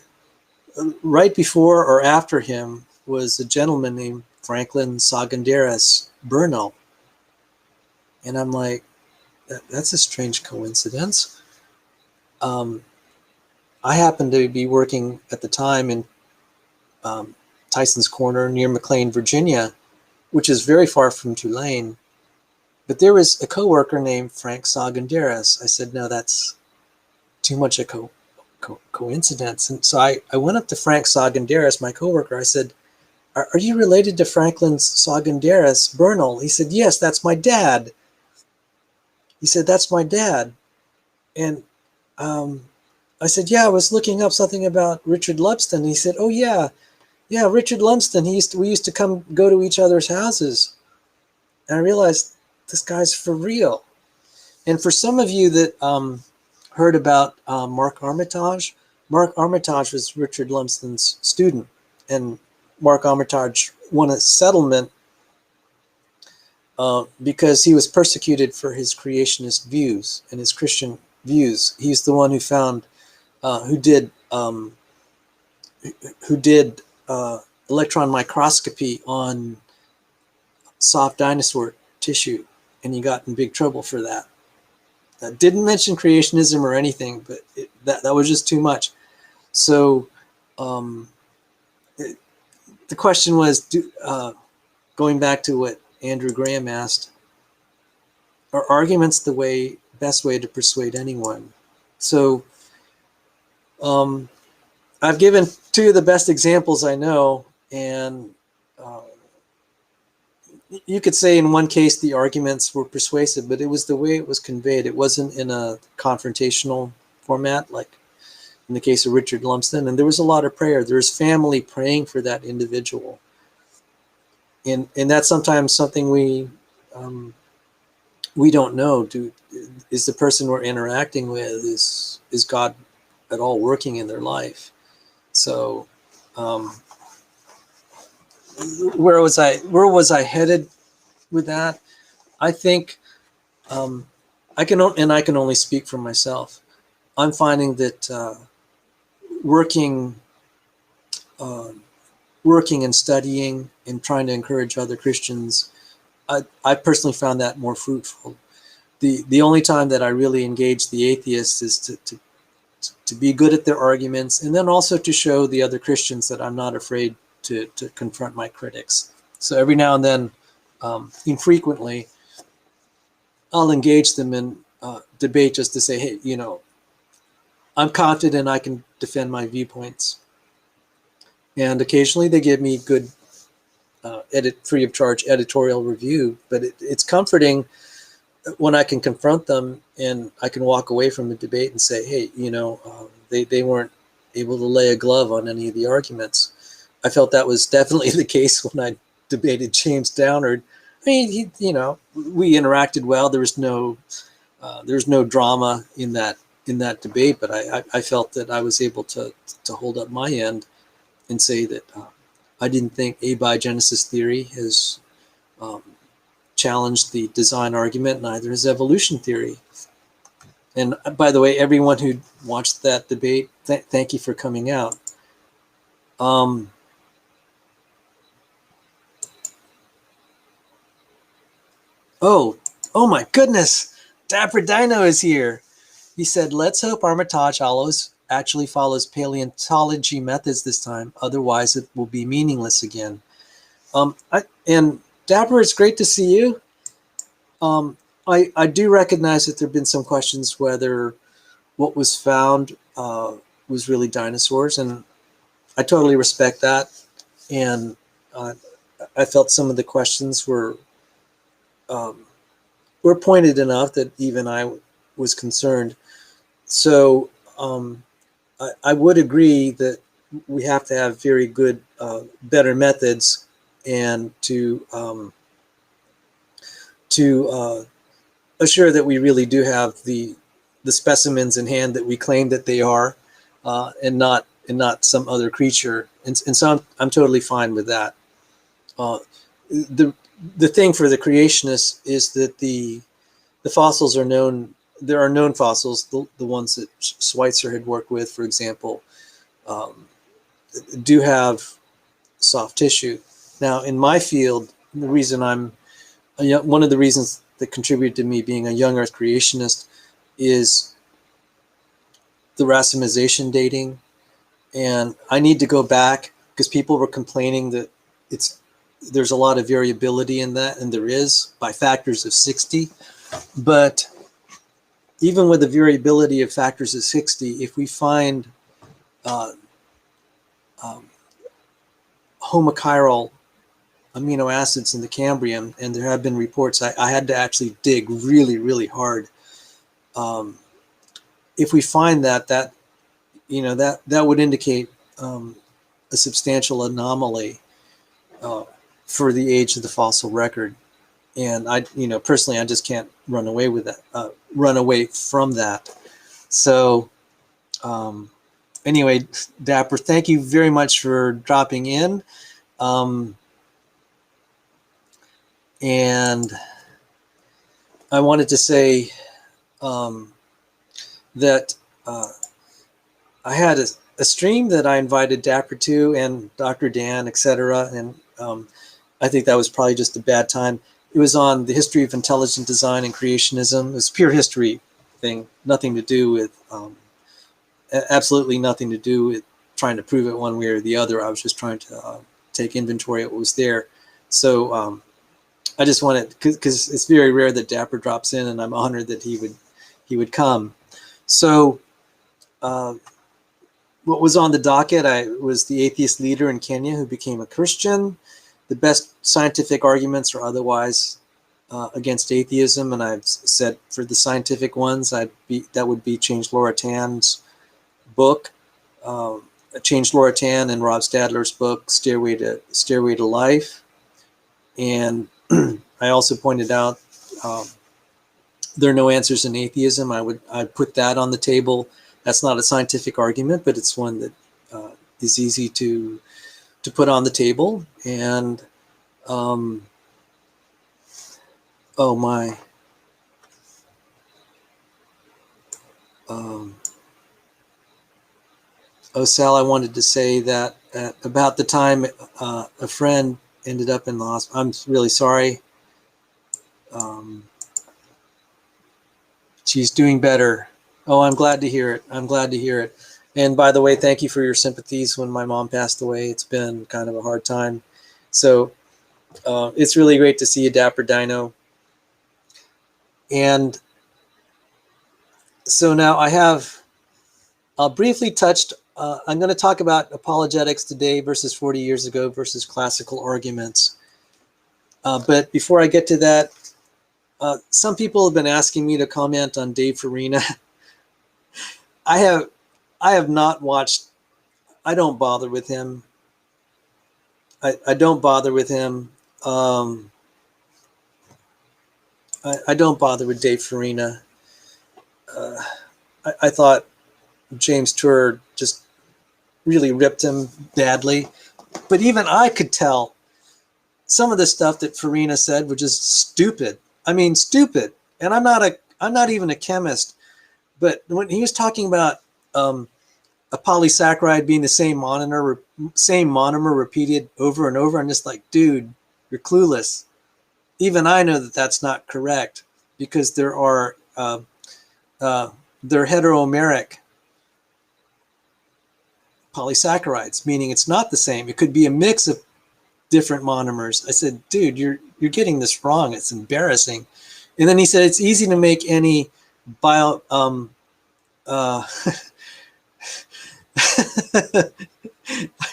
Speaker 1: right before or after him, was a gentleman named Franklin Saganderas Bernal. And I'm like, that's a strange coincidence. I happened to be working at the time in Tyson's Corner near McLean, Virginia, which is very far from Tulane. But there was a coworker named Frank Saganderas. I said, "No, that's too much a coincidence." And so I went up to Frank Saganderas, my coworker. I said, are you related to Franklin Saganderas Bernal? He said, "Yes, that's my dad." He said, "That's my dad." And I said, "Yeah, I was looking up something about Richard Lumsden." He said, "Oh, yeah, Richard Lumsden. We used to go to each other's houses." And I realized this guy's for real. And for some of you that heard about Mark Armitage was Richard Lumsden's student. And Mark Armitage won a settlement because he was persecuted for his creationist views and his Christian views. He's the one who found, who did electron microscopy on soft dinosaur tissue, and he got in big trouble for that. Didn't mention creationism or anything, but that was just too much. So the question was, going back to what Andrew Graham asked, are arguments the best way to persuade anyone? So I've given two of the best examples I know, and you could say in one case the arguments were persuasive, but it was the way it was conveyed. It wasn't in a confrontational format like in the case of Richard Lumsden. And there was a lot of prayer. There was family praying for that individual. and that's sometimes something we don't know. Is the person we're interacting with, is God at all working in their life? So where was I headed with that? I think I can only speak for myself. I'm finding that working and studying and trying to encourage other Christians, I personally found that more fruitful. The only time that I really engage the atheists is to be good at their arguments, and then also to show the other Christians that I'm not afraid to confront my critics. So every now and then, infrequently, I'll engage them in debate just to say, hey, I'm confident I can defend my viewpoints. And occasionally they give me good free of charge editorial review, but it's comforting when I can confront them and I can walk away from the debate and say, hey, they weren't able to lay a glove on any of the arguments. I felt that was definitely the case when I debated James Downard. I mean, we interacted well. There was no drama in that debate, but I felt that I was able to hold up my end and say that I didn't think abiogenesis theory has challenged the design argument, neither has evolution theory. And by the way, everyone who watched that debate, thank you for coming out. Oh my goodness, Dapper Dino is here. He said, let's hope Armitage actually follows paleontology methods this time, otherwise it will be meaningless again. And Dapper, it's great to see you. I do recognize that there have been some questions whether what was found was really dinosaurs, and I totally respect that. And I felt some of the questions were pointed enough that even I was concerned. So I would agree that we have to have very good, better methods, and to assure that we really do have the specimens in hand that we claim that they are, and not some other creature. And so I'm totally fine with that. The thing for the creationists is that the fossils are known. There are known fossils, the ones that Schweitzer had worked with, for example, do have soft tissue. Now, in my field, the reason one of the reasons that contributed to me being a young Earth creationist is the racemization dating. And I need to go back because people were complaining that there's a lot of variability in that, and there is, by factors of 60. But even with the variability of factors of 60, if we find homochiral amino acids in the Cambrian, and there have been reports, I had to actually dig really, really hard. If we find that would indicate a substantial anomaly for the age of the fossil record. And personally, I just can't run away from that. So anyway, Dapper, thank you very much for dropping in. And I wanted to say that I had a stream that I invited Dapper to, and Dr. Dan, etc. And I think that was probably just a bad time. It was on the history of intelligent design and creationism. It was a pure history thing, nothing to do with, absolutely nothing to do with trying to prove it one way or the other. I was just trying to take inventory of what was there. So I just wanted, because it's very rare that Dapper drops in, and I'm honored that he would come. So what was on the docket, was the atheist leader in Kenya who became a Christian. The best scientific arguments or otherwise against atheism, and I've said for the scientific ones, that would be Change Laura Tan's book, Change Laura Tan, and Rob Stadler's book, Stairway to Life. And I also pointed out there are no answers in atheism. I'd put that on the table. That's not a scientific argument, but it's one that is easy to put on the table. And oh my, oh Sal, I wanted to say that at about the time a friend ended up in the hospital. I'm really sorry. She's doing better. Oh, I'm glad to hear it. I'm glad to hear it. And by the way, thank you for your sympathies when my mom passed away. It's been kind of a hard time. So it's really great to see you, Dapper Dino. And so now I'll briefly touched, I'm going to talk about apologetics today versus 40 years ago versus classical arguments. But before I get to that, some people have been asking me to comment on Dave Farina. I have not watched, I don't bother with him. I don't bother with him. I don't bother with Dave Farina. I thought James Tour just really ripped him badly. But even I could tell some of the stuff that Farina said was just stupid. I mean, stupid. And I'm not even a chemist. But when he was talking about a polysaccharide being the same monomer repeated over and over, I'm just like, dude, you're clueless. Even I know that that's not correct because they're heteromeric polysaccharides, meaning it's not the same. It could be a mix of different monomers. I said, dude, you're getting this wrong. It's embarrassing. And then he said, it's easy to make any I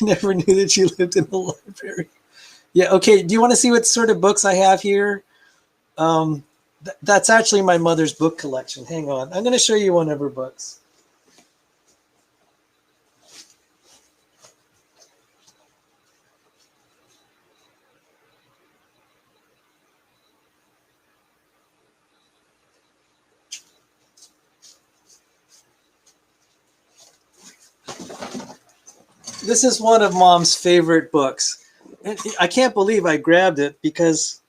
Speaker 1: never knew that you lived in the library. Yeah, okay. Do you want to see what sort of books I have here? That's actually my mother's book collection. Hang on. I'm going to show you one of her books. This is one of Mom's favorite books. And I can't believe I grabbed it because,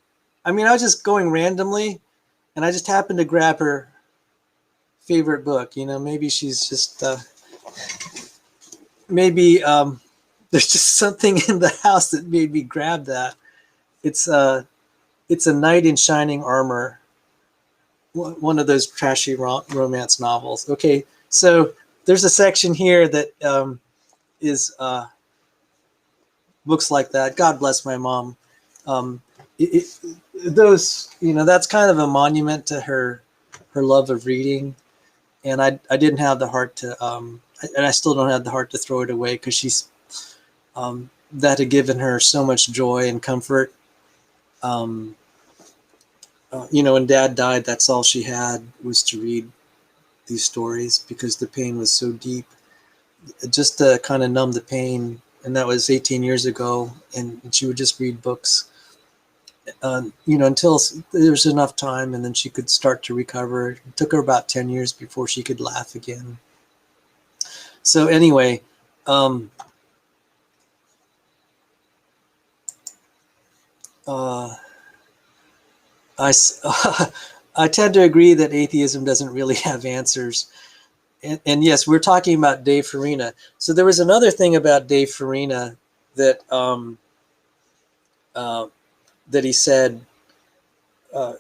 Speaker 1: I mean, I was just going randomly and I just happened to grab her favorite book. You know, maybe she's just, maybe there's just something in the house that made me grab that. It's a Knight in Shining Armor, one of those trashy romance novels. Okay, so there's a section here that is books like that. God bless my mom. Those, you know, that's kind of a monument to her love of reading, and I didn't have the heart to, and I still don't have the heart to throw it away because she's that had given her so much joy and comfort. You know, when Dad died, that's all she had was to read these stories because the pain was so deep. Just to kind of numb the pain, and that was 18 years ago, and she would just read books, you know, until there was enough time, and then she could start to recover. It took her about 10 years before she could laugh again. So anyway, I tend to agree that atheism doesn't really have answers. And yes, we're talking about Dave Farina. So there was another thing about Dave Farina that that he said.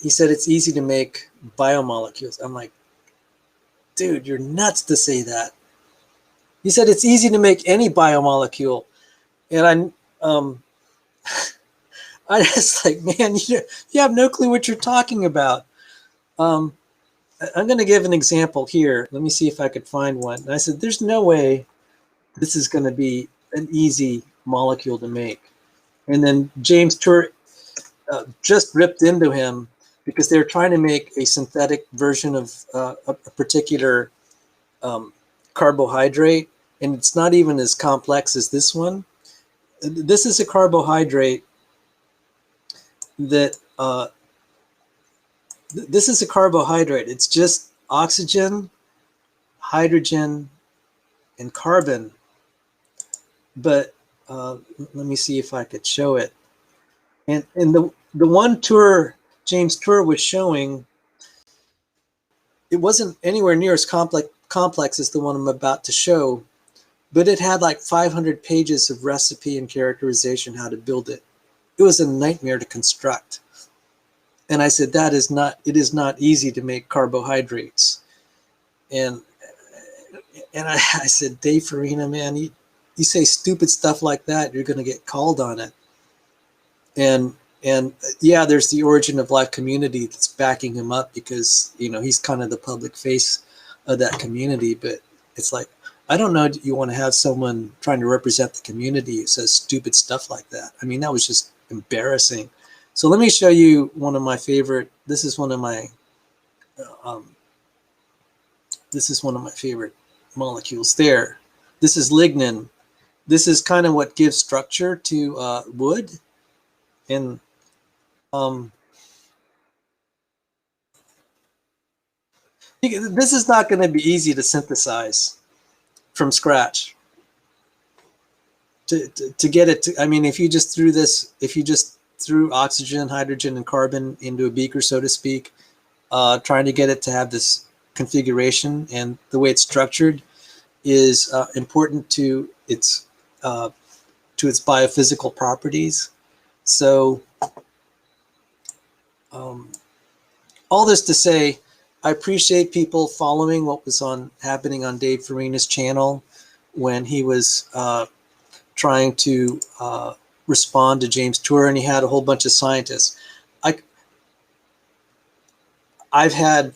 Speaker 1: He said it's easy to make biomolecules. I'm like, dude, you're nuts to say that. He said it's easy to make any biomolecule, and I just like, man, you have no clue what you're talking about. I'm going to give an example here. Let me see if I could find one. And I said, there's no way this is going to be an easy molecule to make. And then James Tour just ripped into him because they were trying to make a synthetic version of a particular carbohydrate. And it's not even as complex as this one. This is a carbohydrate that this is a carbohydrate. It's just oxygen, hydrogen, and carbon. But let me see if I could show it. And the one tour James Tour was showing, it wasn't anywhere near as complex as the one I'm about to show, but it had like 500 pages of recipe and characterization how to build it. It was a nightmare to construct. And I said, it is not easy to make carbohydrates. And I said, Dave Farina, man, you say stupid stuff like that, you're going to get called on it. And yeah, there's the Origin of Life community that's backing him up because, you know, he's kind of the public face of that community. But it's like, I don't know, you want to have someone trying to represent the community who says stupid stuff like that. I mean, that was just embarrassing. So let me show you one of my favorite. This is one of my favorite molecules there. This is lignin. This is kind of what gives structure to wood. And this is not going to be easy to synthesize from scratch. To get it to, I mean, if you just threw oxygen, hydrogen, and carbon into a beaker, so to speak, trying to get it to have this configuration and the way it's structured is important to its biophysical properties. So all this to say, I appreciate people following what was happening on Dave Farina's channel when he was trying to respond to James Tour, and he had a whole bunch of scientists. I've had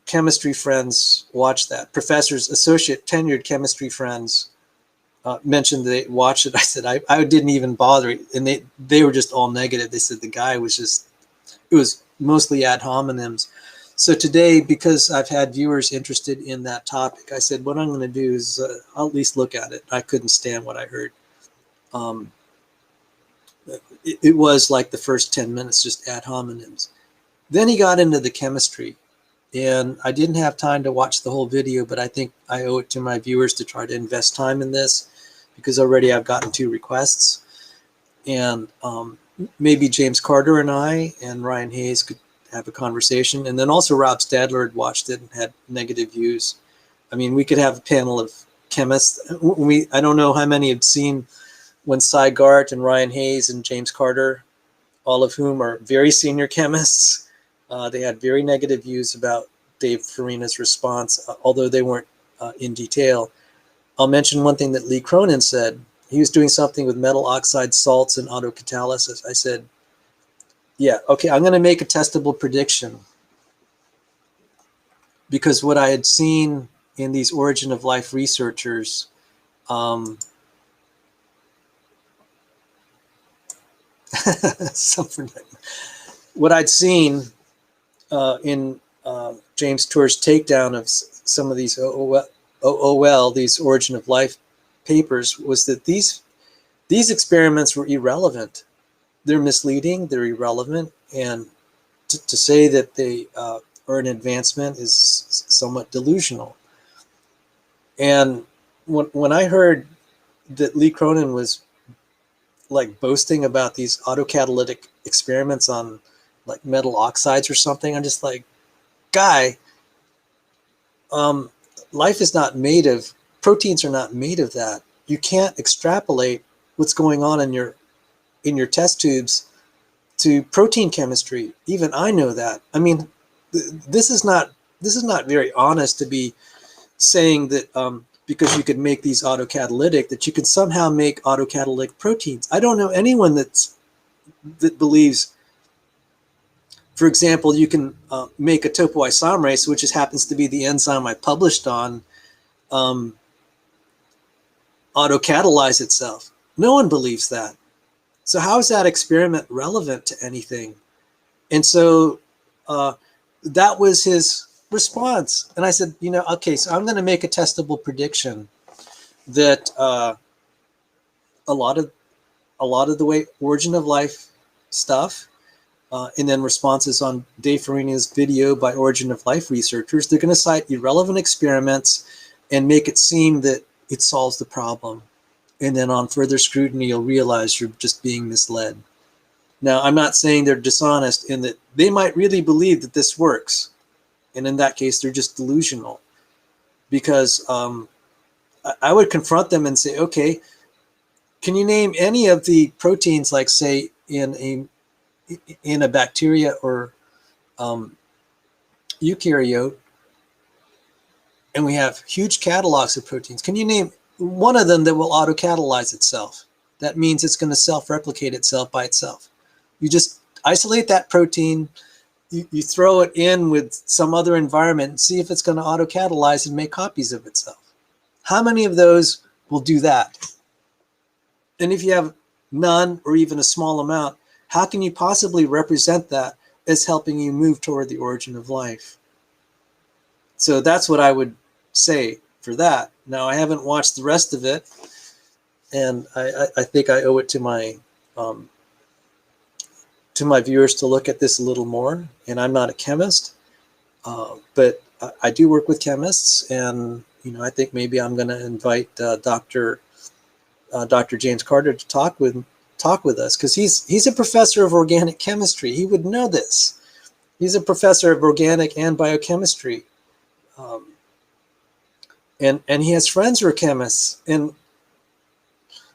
Speaker 1: chemistry friends watch that. Professors, associate, tenured chemistry friends mentioned they watched it. I said I didn't even bother, and they were just all negative. They said the guy was just, it was mostly ad hominems. So today, because I've had viewers interested in that topic, I said what I'm going to do is I'll at least look at it. I couldn't stand what I heard. It was like the first 10 minutes just ad hominems. Then he got into the chemistry, and I didn't have time to watch the whole video, but I think I owe it to my viewers to try to invest time in this, because already I've gotten 2 requests. And maybe James Carter and I and Ryan Hayes could have a conversation. And then also Rob Stadler had watched it and had negative views. I mean, we could have a panel of chemists. I don't know how many have seen when Cy Gart and Ryan Hayes and James Carter, all of whom are very senior chemists, they had very negative views about Dave Farina's response, although they weren't in detail. I'll mention one thing that Lee Cronin said. He was doing something with metal oxide salts and autocatalysis. I said, yeah, okay, I'm going to make a testable prediction, because what I had seen in these Origin of Life researchers, what I'd seen in James Tour's takedown of some of these these Origin of Life papers was that these experiments were irrelevant. They're misleading, they're irrelevant, and to say that they are an advancement is somewhat delusional. And when I heard that Lee Cronin was like boasting about these autocatalytic experiments on like metal oxides or something, I'm just like, guy, life is not made of, proteins are not made of that. You can't extrapolate what's going on in your test tubes to protein chemistry. Even I know that. I mean, this is not very honest to be saying that because you could make these autocatalytic, that you could somehow make autocatalytic proteins. I don't know anyone that believes, for example, you can make a topoisomerase, which just happens to be the enzyme I published on, autocatalyze itself. No one believes that. So how is that experiment relevant to anything? And so that was his response. And I said, you know, okay, so I'm going to make a testable prediction that a lot of the way Origin of Life stuff and then responses on Dave Farina's video by Origin of Life researchers, they're going to cite irrelevant experiments and make it seem that it solves the problem. And then on further scrutiny, you'll realize you're just being misled. Now, I'm not saying they're dishonest in that they might really believe that this works. And in that case, they're just delusional. Because I would confront them and say, okay, can you name any of the proteins, like say in a bacteria or eukaryote, and we have huge catalogs of proteins. Can you name one of them that will autocatalyze itself? That means it's going to self-replicate itself by itself. You just isolate that protein, you throw it in with some other environment and see if it's going to autocatalyze and make copies of itself. How many of those will do that? And if you have none or even a small amount, how can you possibly represent that as helping you move toward the origin of life? So that's what I would say for that. Now, I haven't watched the rest of it, and I think I owe it to my viewers to look at this a little more. And I'm not a chemist, but I do work with chemists, and I think maybe I'm going to invite Dr. James Carter to talk with us, because he's a professor of organic chemistry. He would know this. He's a professor of organic and biochemistry, and he has friends who are chemists, and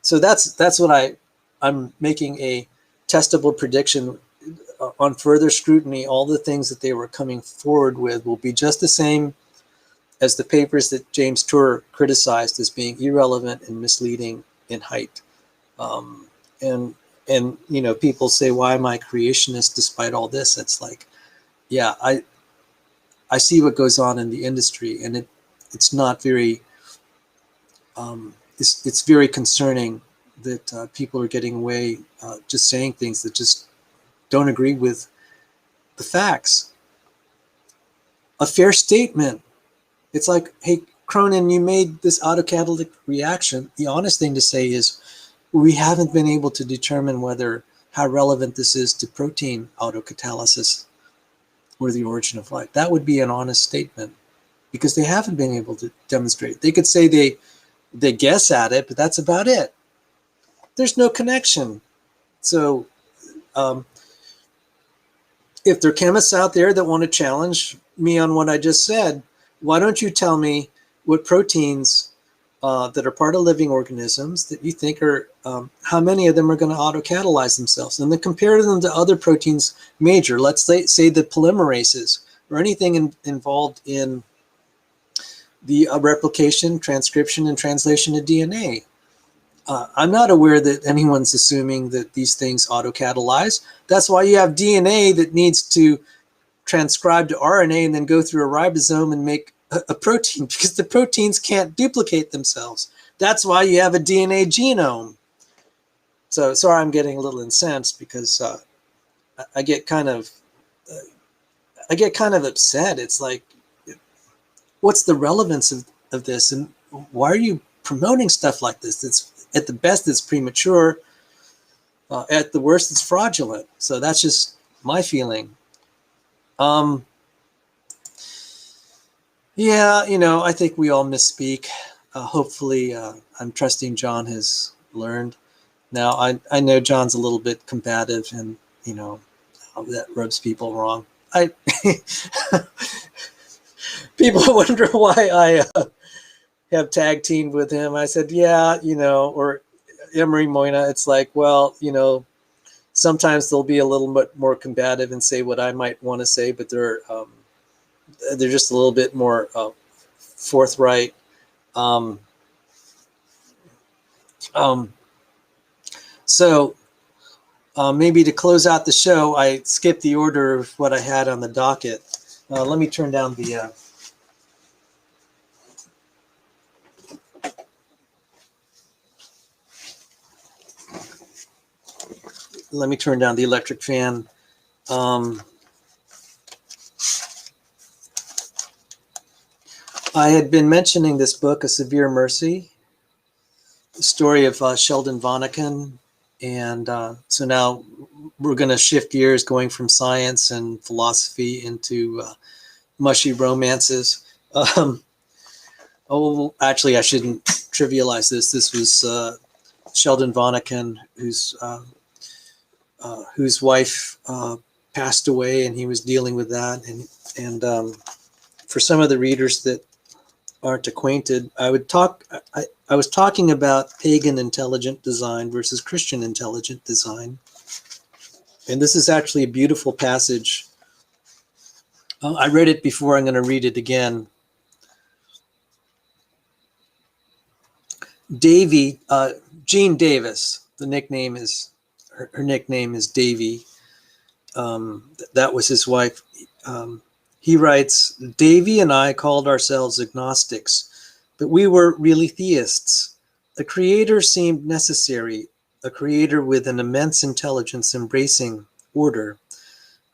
Speaker 1: so that's what I'm making a testable prediction. On further scrutiny, all the things that they were coming forward with will be just the same as the papers that James Tour criticized as being irrelevant and misleading in height. And people say, why am I creationist despite all this? It's like, yeah, I see what goes on in the industry, and it's not very it's very concerning that people are getting away just saying things that just don't agree with the facts. A fair statement. It's like, hey, Cronin, you made this autocatalytic reaction. The honest thing to say is, we haven't been able to determine how relevant this is to protein autocatalysis or the origin of life. That would be an honest statement, because they haven't been able to demonstrate. They could say they guess at it, but that's about it. There's no connection. So if there are chemists out there that want to challenge me on what I just said, why don't you tell me what proteins that are part of living organisms that you think are, how many of them are going to autocatalyze themselves, and then compare them to other proteins major. Let's say the polymerases or anything involved in the replication, transcription, and translation of DNA. I'm not aware that anyone's assuming that these things autocatalyze. That's why you have DNA that needs to transcribe to RNA and then go through a ribosome and make a protein, because the proteins can't duplicate themselves. That's why you have a DNA genome. So sorry, I'm getting a little incensed, because I get kind of upset. It's like, what's the relevance of this, and why are you promoting stuff like this? It's, at the best, it's premature. At the worst, it's fraudulent. So that's just my feeling. Yeah, I think we all misspeak. Hopefully, I'm trusting John has learned. Now, I know John's a little bit combative, and, that rubs people wrong. People wonder why I have tag teamed with him. I said, yeah, or Emery Moyna, it's like, well, sometimes they'll be a little bit more combative and say what I might want to say, but they're just a little bit more forthright. So maybe to close out the show, I skipped the order of what I had on the docket. Let me turn down the electric fan. I had been mentioning this book, A Severe Mercy, the story of Sheldon Vonnegut, And so now we're going to shift gears, going from science and philosophy into mushy romances. Oh, actually, I shouldn't trivialize this. This was Sheldon Vonnegut, whose wife passed away, and he was dealing with that. And for some of the readers that aren't acquainted, I was talking about pagan intelligent design versus Christian intelligent design. And this is actually a beautiful passage. I read it before. I'm going to read it again. Jean Davis, her nickname is Davy. That was his wife. He writes, Davy and I called ourselves agnostics, but we were really theists. A creator seemed necessary, a creator with an immense intelligence embracing order.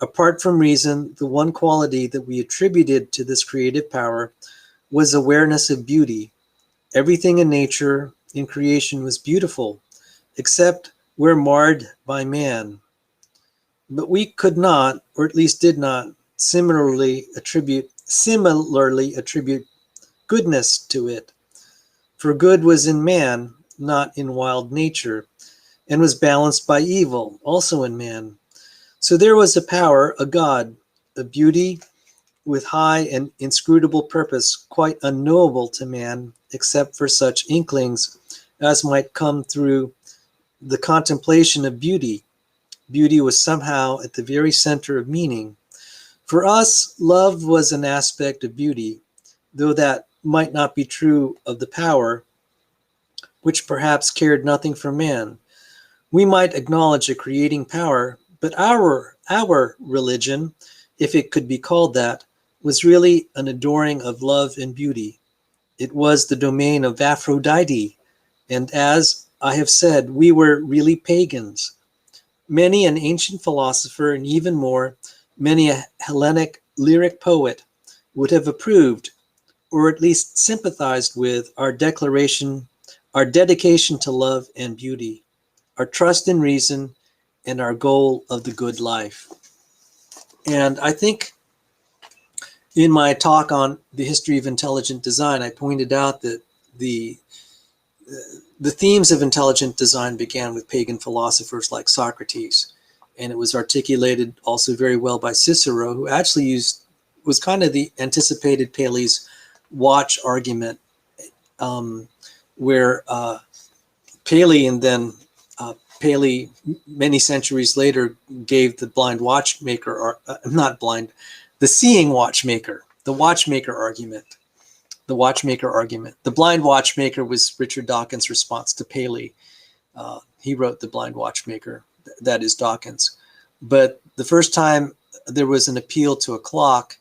Speaker 1: Apart from reason, the one quality that we attributed to this creative power was awareness of beauty. Everything in nature, in creation, was beautiful, except where marred by man. But we could not, or at least did not, similarly attribute goodness to it. For good was in man, not in wild nature, and was balanced by evil, also in man. So there was a power, a God, a beauty with high and inscrutable purpose, quite unknowable to man, except for such inklings as might come through the contemplation of beauty. Beauty was somehow at the very center of meaning. For us, love was an aspect of beauty, though that might not be true of the power, which perhaps cared nothing for man. We might acknowledge a creating power, but our religion, if it could be called that, was really an adoring of love and beauty. It was the domain of Aphrodite, and as I have said, we were really pagans. Many an ancient philosopher, and even more, many a Hellenic lyric poet would have approved, or at least sympathized with, our dedication to love and beauty, our trust in reason, and our goal of the good life. And I think in my talk on the history of intelligent design, I pointed out that the themes of intelligent design began with pagan philosophers like Socrates, and it was articulated also very well by Cicero, who actually was kind of the anticipated Paley's watch argument, where Paley and then Paley, many centuries later, gave the blind watchmaker, or not blind, the seeing watchmaker, the watchmaker argument. The watchmaker argument. The blind watchmaker was Richard Dawkins' response to Paley. He wrote The Blind Watchmaker. That is Dawkins. But the first time there was an appeal to a clock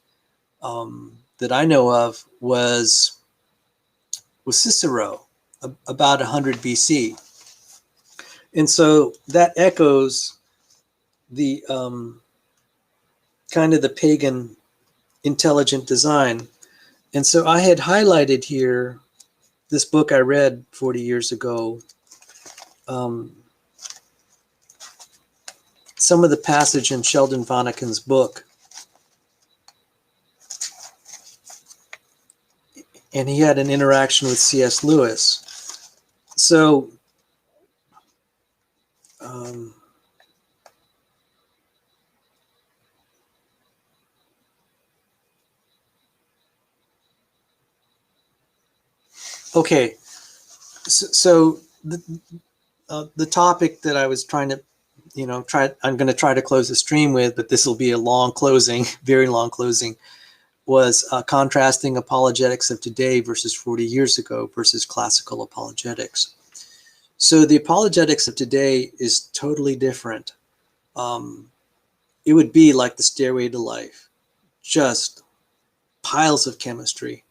Speaker 1: that I know of was Cicero, about 100 BC. And so that echoes the kind of the pagan intelligent design. And so I had highlighted here this book I read 40 years ago, some of the passage in Sheldon Vonnegut's book. And he had an interaction with C.S. Lewis. So okay, so the topic that I was trying to, I'm going to try to close the stream with, but this will be a long closing, very long closing, was contrasting apologetics of today versus 40 years ago versus classical apologetics. So the apologetics of today is totally different. It would be like the Stairway to Life, just piles of chemistry.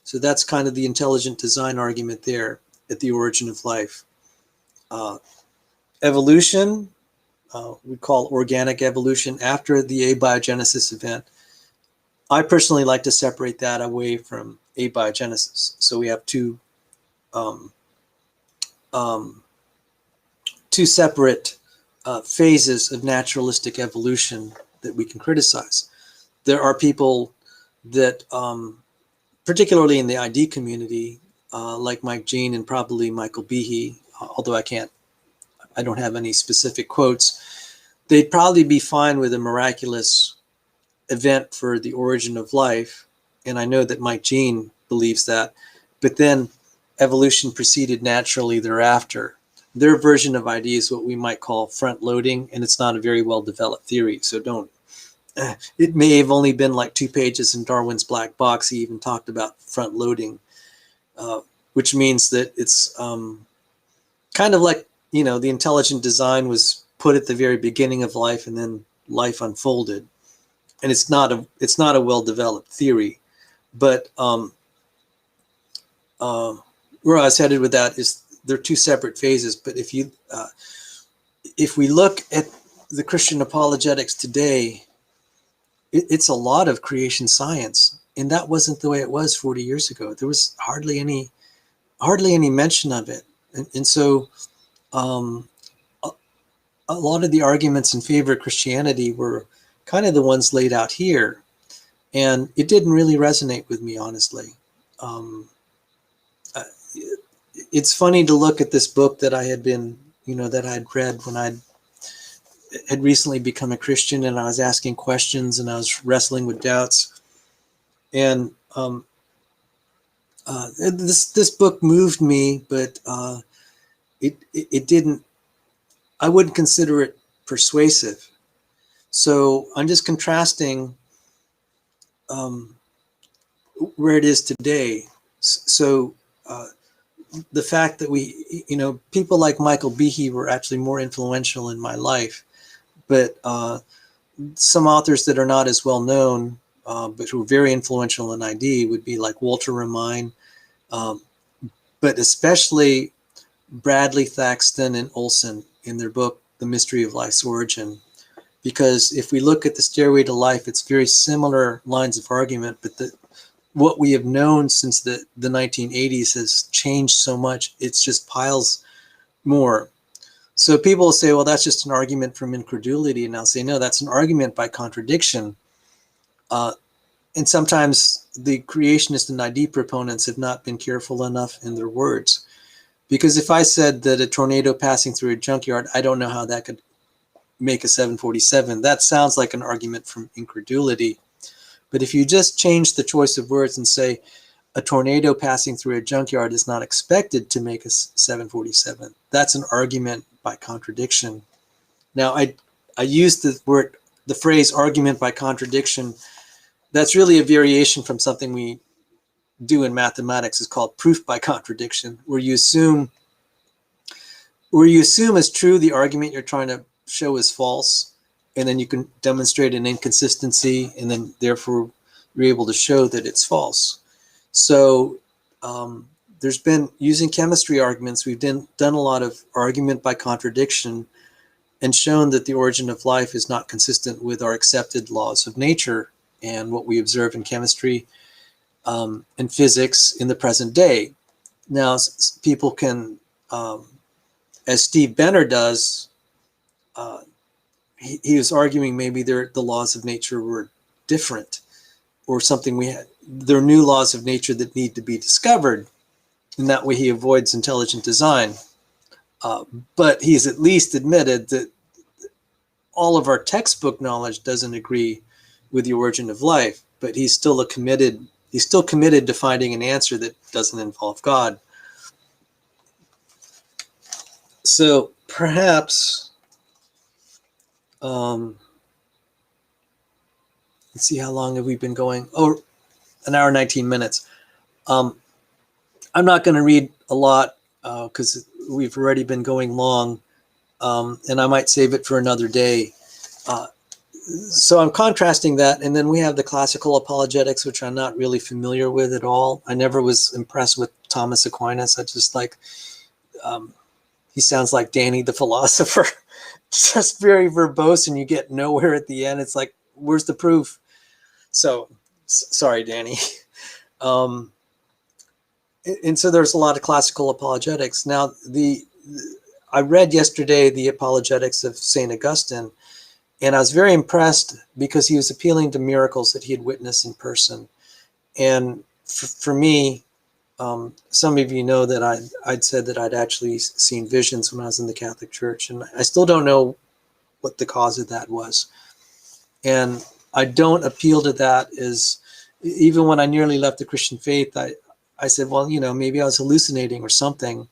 Speaker 1: So that's kind of the intelligent design argument there at the origin of life. Evolution, we call organic evolution after the abiogenesis event. I personally like to separate that away from abiogenesis. So we have two two separate phases of naturalistic evolution that we can criticize. There are people that, particularly in the ID community, like Mike Jean and probably Michael Behe, although I don't have any specific quotes, they'd probably be fine with a miraculous event for the origin of life. And I know that Mike Jean believes that, but then evolution proceeded naturally thereafter. Their version of ID is what we might call front loading, and it's not a very well developed theory. So it may have only been like 2 pages in Darwin's Black Box. He even talked about front loading, which means that it's kind of like, the intelligent design was put at the very beginning of life and then life unfolded. And it's not a well developed theory. But where I was headed with that is they're two separate phases. But if we look at the Christian apologetics today, it's a lot of creation science, and that wasn't the way it was 40 years ago. There was hardly any mention of it, and so a lot of the arguments in favor of Christianity were kind of the ones laid out here, and it didn't really resonate with me, honestly. It's funny to look at this book that I had been, that I'd read when I had recently become a Christian, and I was asking questions and I was wrestling with doubts. And this book moved me, but it didn't. I wouldn't consider it persuasive. So I'm just contrasting where it is today. So the fact that people like Michael Behe were actually more influential in my life, but some authors that are not as well known, but who are very influential in ID would be like Walter Remine, but especially Bradley, Thaxton, and Olson in their book, The Mystery of Life's Origin. Because if we look at the Stairway to Life, it's very similar lines of argument, but what we have known since the 1980s has changed so much, it's just piles more. So people will say, well, that's just an argument from incredulity. And I'll say, no, that's an argument by contradiction. And sometimes the creationist and ID proponents have not been careful enough in their words. Because if I said that a tornado passing through a junkyard, I don't know how that could make a 747. That sounds like an argument from incredulity. But if you just change the choice of words and say a tornado passing through a junkyard is not expected to make a 747, that's an argument by contradiction. Now, I use the phrase argument by contradiction. That's really a variation from something we do in mathematics. It's called proof by contradiction, where you assume as true the argument you're trying to show is false, and then you can demonstrate an inconsistency, and then therefore you're able to show that it's false. So there's been, using chemistry arguments, we've done a lot of argument by contradiction and shown that the origin of life is not consistent with our accepted laws of nature and what we observe in chemistry and physics in the present day. Now, people can, as Steve Benner does, he was arguing maybe the laws of nature were different, or something there are new laws of nature that need to be discovered, and that way he avoids intelligent design. But he's at least admitted that all of our textbook knowledge doesn't agree with the origin of life, but he's still committed to finding an answer that doesn't involve God. So perhaps, let's see, how long have we been going? Oh, an hour, 19 minutes. I'm not going to read a lot because we've already been going long, and I might save it for another day. So I'm contrasting that, and then we have the classical apologetics, which I'm not really familiar with at all. I never was impressed with Thomas Aquinas. I just like, he sounds like Danny the philosopher, just very verbose, and you get nowhere at the end. It's like, where's the proof? So, sorry, Danny. And so there's a lot of classical apologetics. Now, I read yesterday the Apologetics of St. Augustine, and I was very impressed because he was appealing to miracles that he had witnessed in person. And for me, some of you know that I'd said that I'd actually seen visions when I was in the Catholic Church, and I still don't know what the cause of that was. And I don't appeal to that as, even when I nearly left the Christian faith, I said, well, you know, maybe I was hallucinating or something.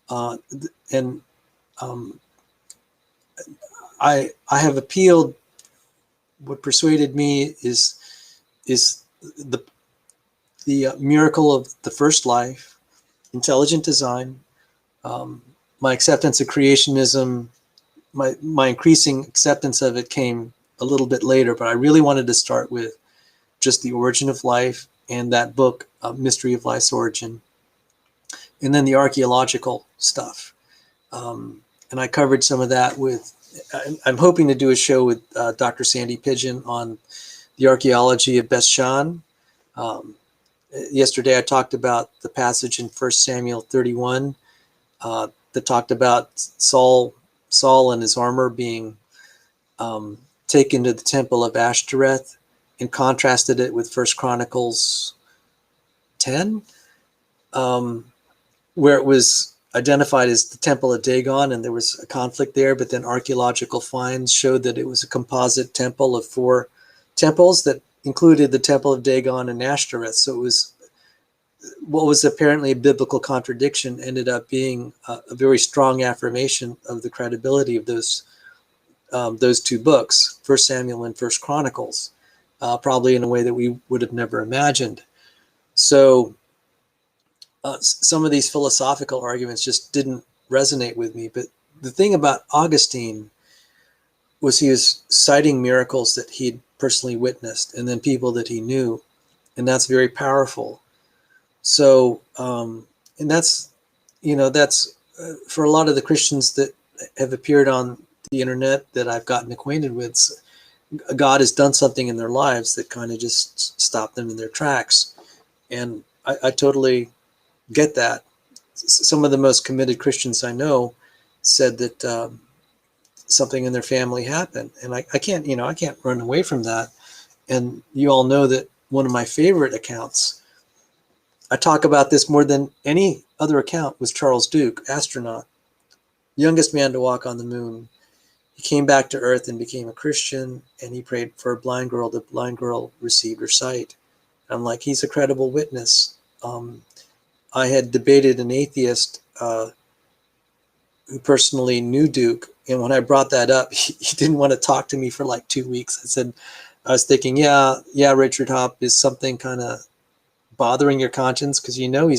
Speaker 1: And I have appealed. What persuaded me is the miracle of the first life, intelligent design, my acceptance of creationism, my increasing acceptance of it came a little bit later, but I really wanted to start with just the origin of life and that book, Mystery of Life's Origin, and then the archaeological stuff. And I covered some of that with, I'm hoping to do a show with Dr. Sandy Pigeon on the archaeology of Beth-Shan. Yesterday I talked about the passage in 1 Samuel 31 that talked about Saul and his armor being taken to the temple of Ashtoreth, and contrasted it with 1 Chronicles 10, where it was identified as the temple of Dagon, and there was a conflict there, but then archaeological finds showed that it was a composite temple of 4 temples that included the temple of Dagon and Ashtoreth. So it was, what was apparently a biblical contradiction ended up being a very strong affirmation of the credibility of those 2 books, 1 Samuel and 1 Chronicles, probably in a way that we would have never imagined. So some of these philosophical arguments just didn't resonate with me. But the thing about Augustine was he was citing miracles that he'd personally witnessed, and then people that he knew, and that's very powerful. So, and that's, you know, that's for a lot of the Christians that have appeared on the internet that I've gotten acquainted with, God has done something in their lives that kind of just stopped them in their tracks. And I totally get that. Some of the most committed Christians I know said that something in their family happened, and I can't, you know, I can't run away from that. And you all know that one of my favorite accounts, I talk about this more than any other account, was Charles Duke, astronaut, youngest man to walk on the moon. He came back to Earth and became a Christian, and he prayed for a blind girl. The blind girl received her sight. I'm like, he's a credible witness. I had debated an atheist who personally knew Duke, and when I brought that up, he didn't want to talk to me for like 2 weeks. I said, I was thinking, yeah, Richard Hopp, is something kind of bothering your conscience? Because you know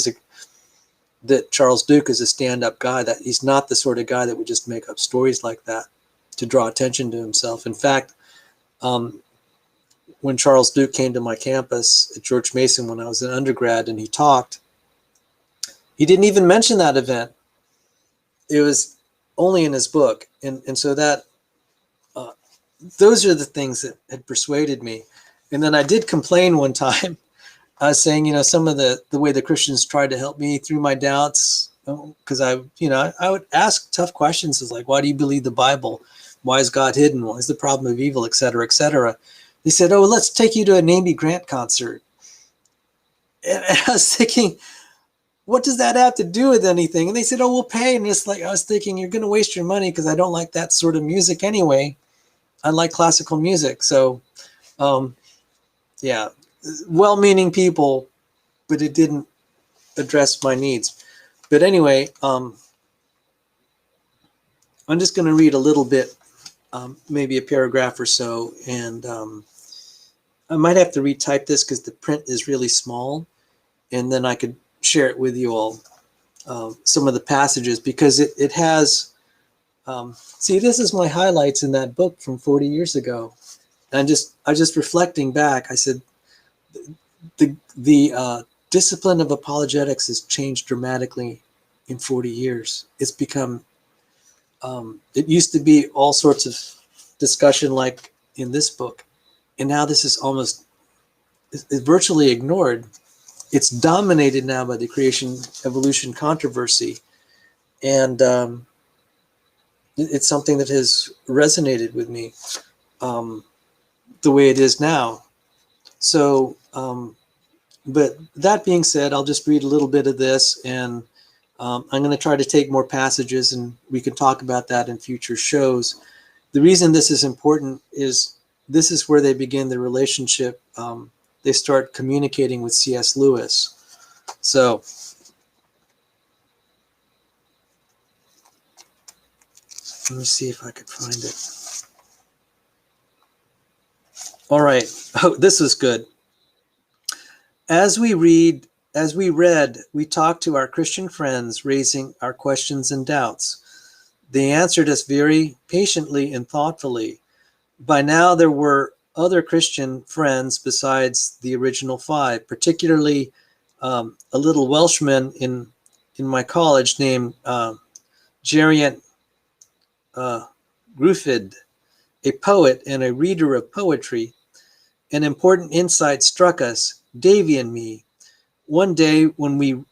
Speaker 1: that Charles Duke is a stand-up guy, that he's not the sort of guy that would just make up stories like that to draw attention to himself. In fact, when Charles Duke came to my campus at George Mason when I was an undergrad and he talked, he didn't even mention that event. It was only in his book. And so that, those are the things that had persuaded me. And then I did complain one time. I was saying, you know, some of the way the Christians tried to help me through my doubts, because I would ask tough questions, is like, why do you believe the Bible? Why is God hidden? What is the problem of evil, et cetera, et cetera? They said, oh, let's take you to an Amy Grant concert. And I was thinking, what does that have to do with anything? And they said, oh, we'll pay. And it's like, I was thinking, you're going to waste your money, because I don't like that sort of music anyway. I like classical music. So, yeah, well-meaning people, but it didn't address my needs. But anyway, I'm just going to read a little bit, maybe a paragraph or so, and I might have to retype this because the print is really small, and then I could share it with you all, some of the passages, because it has, see, this is my highlights in that book from 40 years ago. And I just reflecting back, I said, the discipline of apologetics has changed dramatically in 40 years. It's become, it used to be all sorts of discussion like in this book, and now this is almost, it's virtually ignored. It's dominated now by the creation evolution controversy. And It's something that has resonated with me the way it is now. So, but that being said, I'll just read a little bit of this, and I'm going to try to take more passages, and we can talk about that in future shows. The reason this is important is this is where they begin the relationship. They start communicating with C.S. Lewis. So, let me see if I could find it. All right. Oh, this is good. As we read, we talked to our Christian friends, raising our questions and doubts. They answered us very patiently and thoughtfully. By now, there were other Christian friends besides the original 5, particularly a little Welshman in my college named Geraint Gruffydd, a poet and a reader of poetry. An important insight struck us, Davy and me, one day when we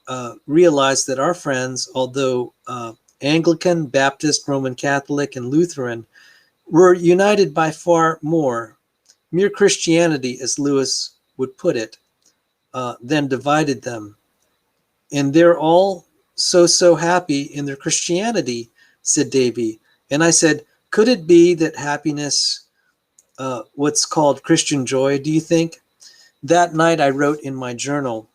Speaker 1: realized that our friends, although Anglican, Baptist, Roman Catholic, and Lutheran, were united by far more. Mere Christianity, as Lewis would put it, then divided them. And they're all so happy in their Christianity, said Davy. And I said, could it be that happiness, what's called Christian joy, do you think? That night I wrote in my journal,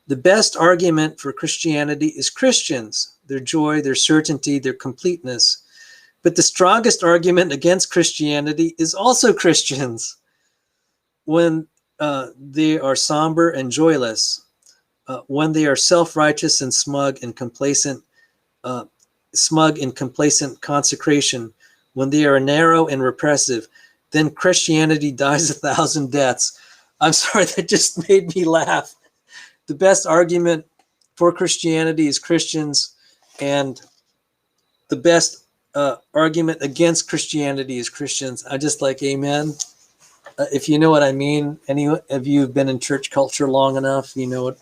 Speaker 1: the best argument for Christianity is Christians, their joy, their certainty, their completeness. But the strongest argument against Christianity is also Christians. When they are somber and joyless, when they are self-righteous and smug in complacent consecration, when they are narrow and repressive, then Christianity dies 1,000 deaths. I'm sorry, that just made me laugh. The best argument for Christianity is Christians, and the best argument against Christianity is Christians. I just like, amen. If you know what I mean, any of you have been in church culture long enough, you know what.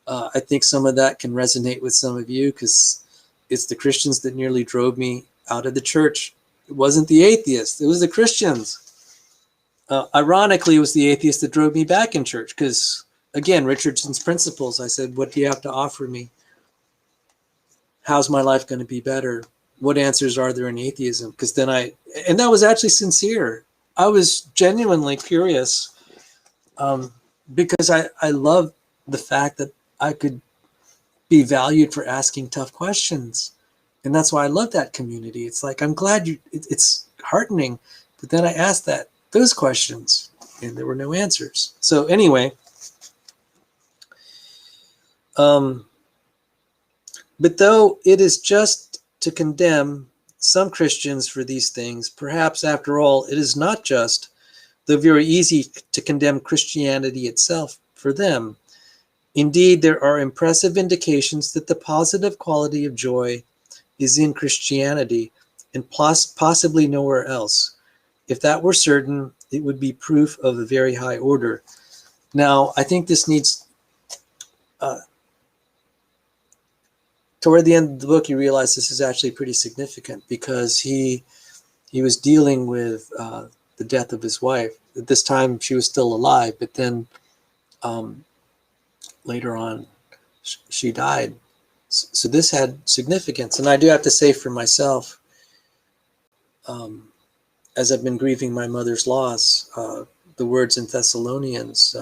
Speaker 1: I think some of that can resonate with some of you, because it's the Christians that nearly drove me out of the church. It wasn't the atheists, it was the Christians. Ironically, it was the atheists that drove me back in church, because, again, Richardson's principles. I said, what do you have to offer me? How's my life going to be better? What answers are there in atheism? Because then and that was actually sincere. I was genuinely curious, because I love the fact that I could be valued for asking tough questions. And that's why I love that community. It's like, I'm glad it's heartening. But then I asked those questions, and there were no answers. So anyway, but though it is just to condemn some Christians for these things, perhaps after all, it is not just, though very easy to condemn Christianity itself for them. Indeed, there are impressive indications that the positive quality of joy is in Christianity and possibly nowhere else. If that were certain, it would be proof of a very high order. Now, I think this needs, toward the end of the book, you realize this is actually pretty significant, because he was dealing with the death of his wife. At this time, she was still alive, but then later on, she died. So this had significance. And I do have to say for myself, as I've been grieving my mother's loss, the words in Thessalonians,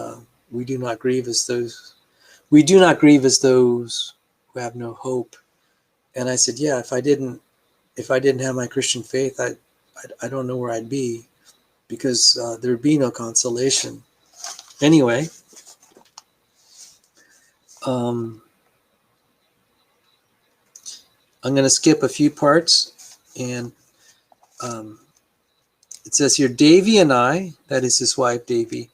Speaker 1: we do not grieve as those who have no hope. And I said, yeah, if I didn't have my Christian faith, I don't know where I'd be, because there'd be no consolation. Anyway, I'm going to skip a few parts, and it says here, Davy and I, that is his wife Davy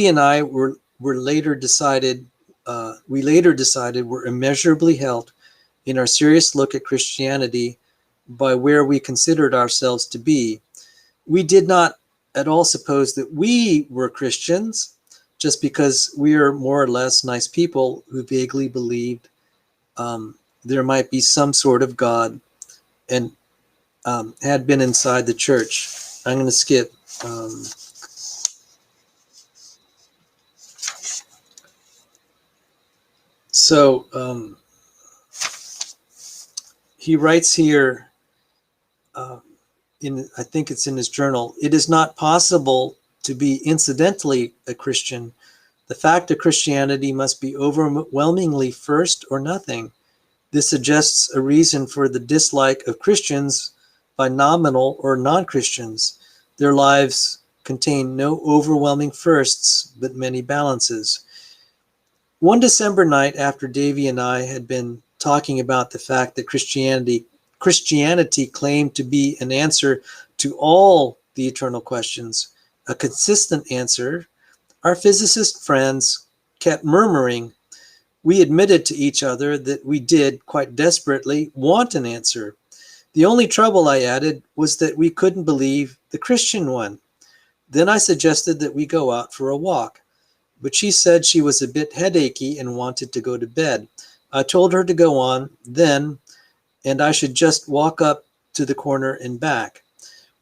Speaker 1: and I were later decided were immeasurably helped in our serious look at Christianity by where we considered ourselves to be. We did not at all suppose that we were Christians just because we are more or less nice people who vaguely believed there might be some sort of God, and had been inside the church. I'm going to skip. So he writes here, I think it's in his journal, it is not possible to be incidentally a Christian. The fact of Christianity must be overwhelmingly first or nothing. This suggests a reason for the dislike of Christians by nominal or non-Christians. Their lives contain no overwhelming firsts, but many balances. One December night, after Davy and I had been talking about the fact that Christianity claimed to be an answer to all the eternal questions, a consistent answer, our physicist friends kept murmuring. We admitted to each other that we did, quite desperately, want an answer. The only trouble, I added, was that we couldn't believe the Christian one. Then I suggested that we go out for a walk, but she said she was a bit headachy and wanted to go to bed. I told her to go on then, and I should just walk up to the corner and back.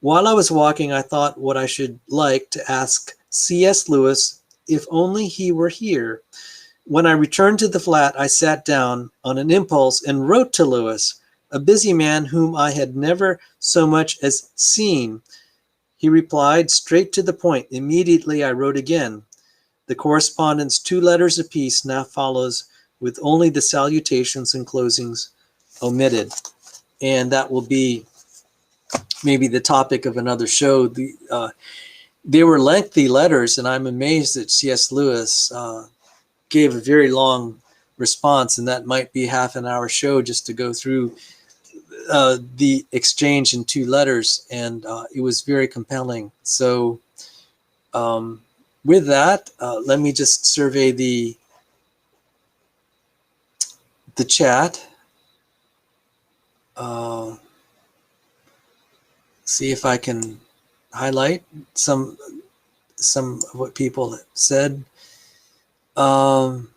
Speaker 1: While I was walking, I thought what I should like to ask C.S. Lewis if only he were here. When I returned to the flat, I sat down on an impulse and wrote to Lewis, a busy man whom I had never so much as seen. He replied straight to the point. Immediately I wrote again. The correspondence, 2 letters apiece, now follows with only the salutations and closings omitted. And that will be maybe the topic of another show. They were lengthy letters, and I'm amazed that C.S. Lewis gave a very long response, and that might be half an hour show just to go through the exchange in 2 letters, and it was very compelling. So with that, let me just survey the chat. See if I can highlight some of what people have said. And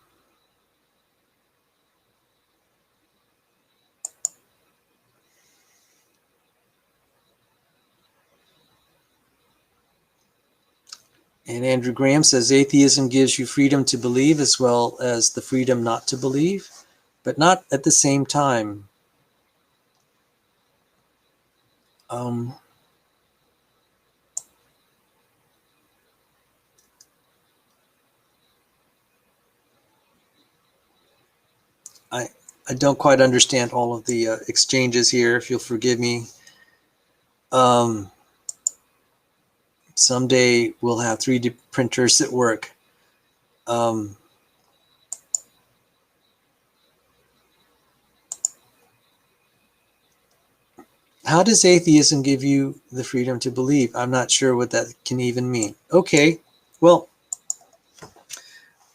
Speaker 1: Andrew Graham says, atheism gives you freedom to believe as well as the freedom not to believe, but not at the same time. I don't quite understand all of the exchanges here, if you'll forgive me. Someday we'll have 3D printers that work. How does atheism give you the freedom to believe? I'm not sure what that can even mean. Okay, well,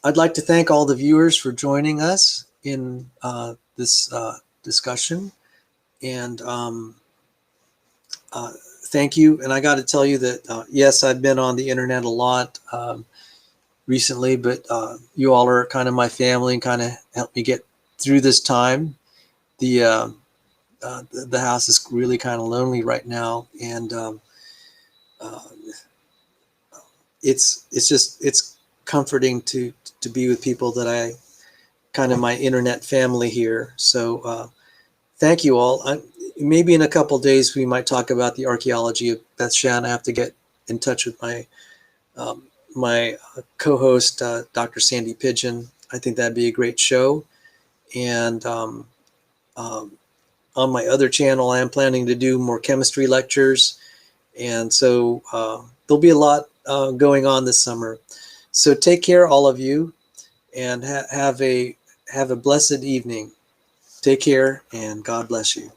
Speaker 1: I'd like to thank all the viewers for joining us in this discussion. And thank you. And I got to tell you that, yes, I've been on the internet a lot recently, but you all are kind of my family and kind of helped me get through this time. The house is really kind of lonely right now, and it's comforting to be with people that I kind of my internet family here. So thank you all. Maybe in a couple of days we might talk about the archaeology of Bethshan. I have to get in touch with my my co-host Dr. Sandy Pigeon. I think that'd be a great show. And on my other channel, I am planning to do more chemistry lectures, and so there'll be a lot going on this summer. So take care, all of you, and have a blessed evening. Take care, and God bless you.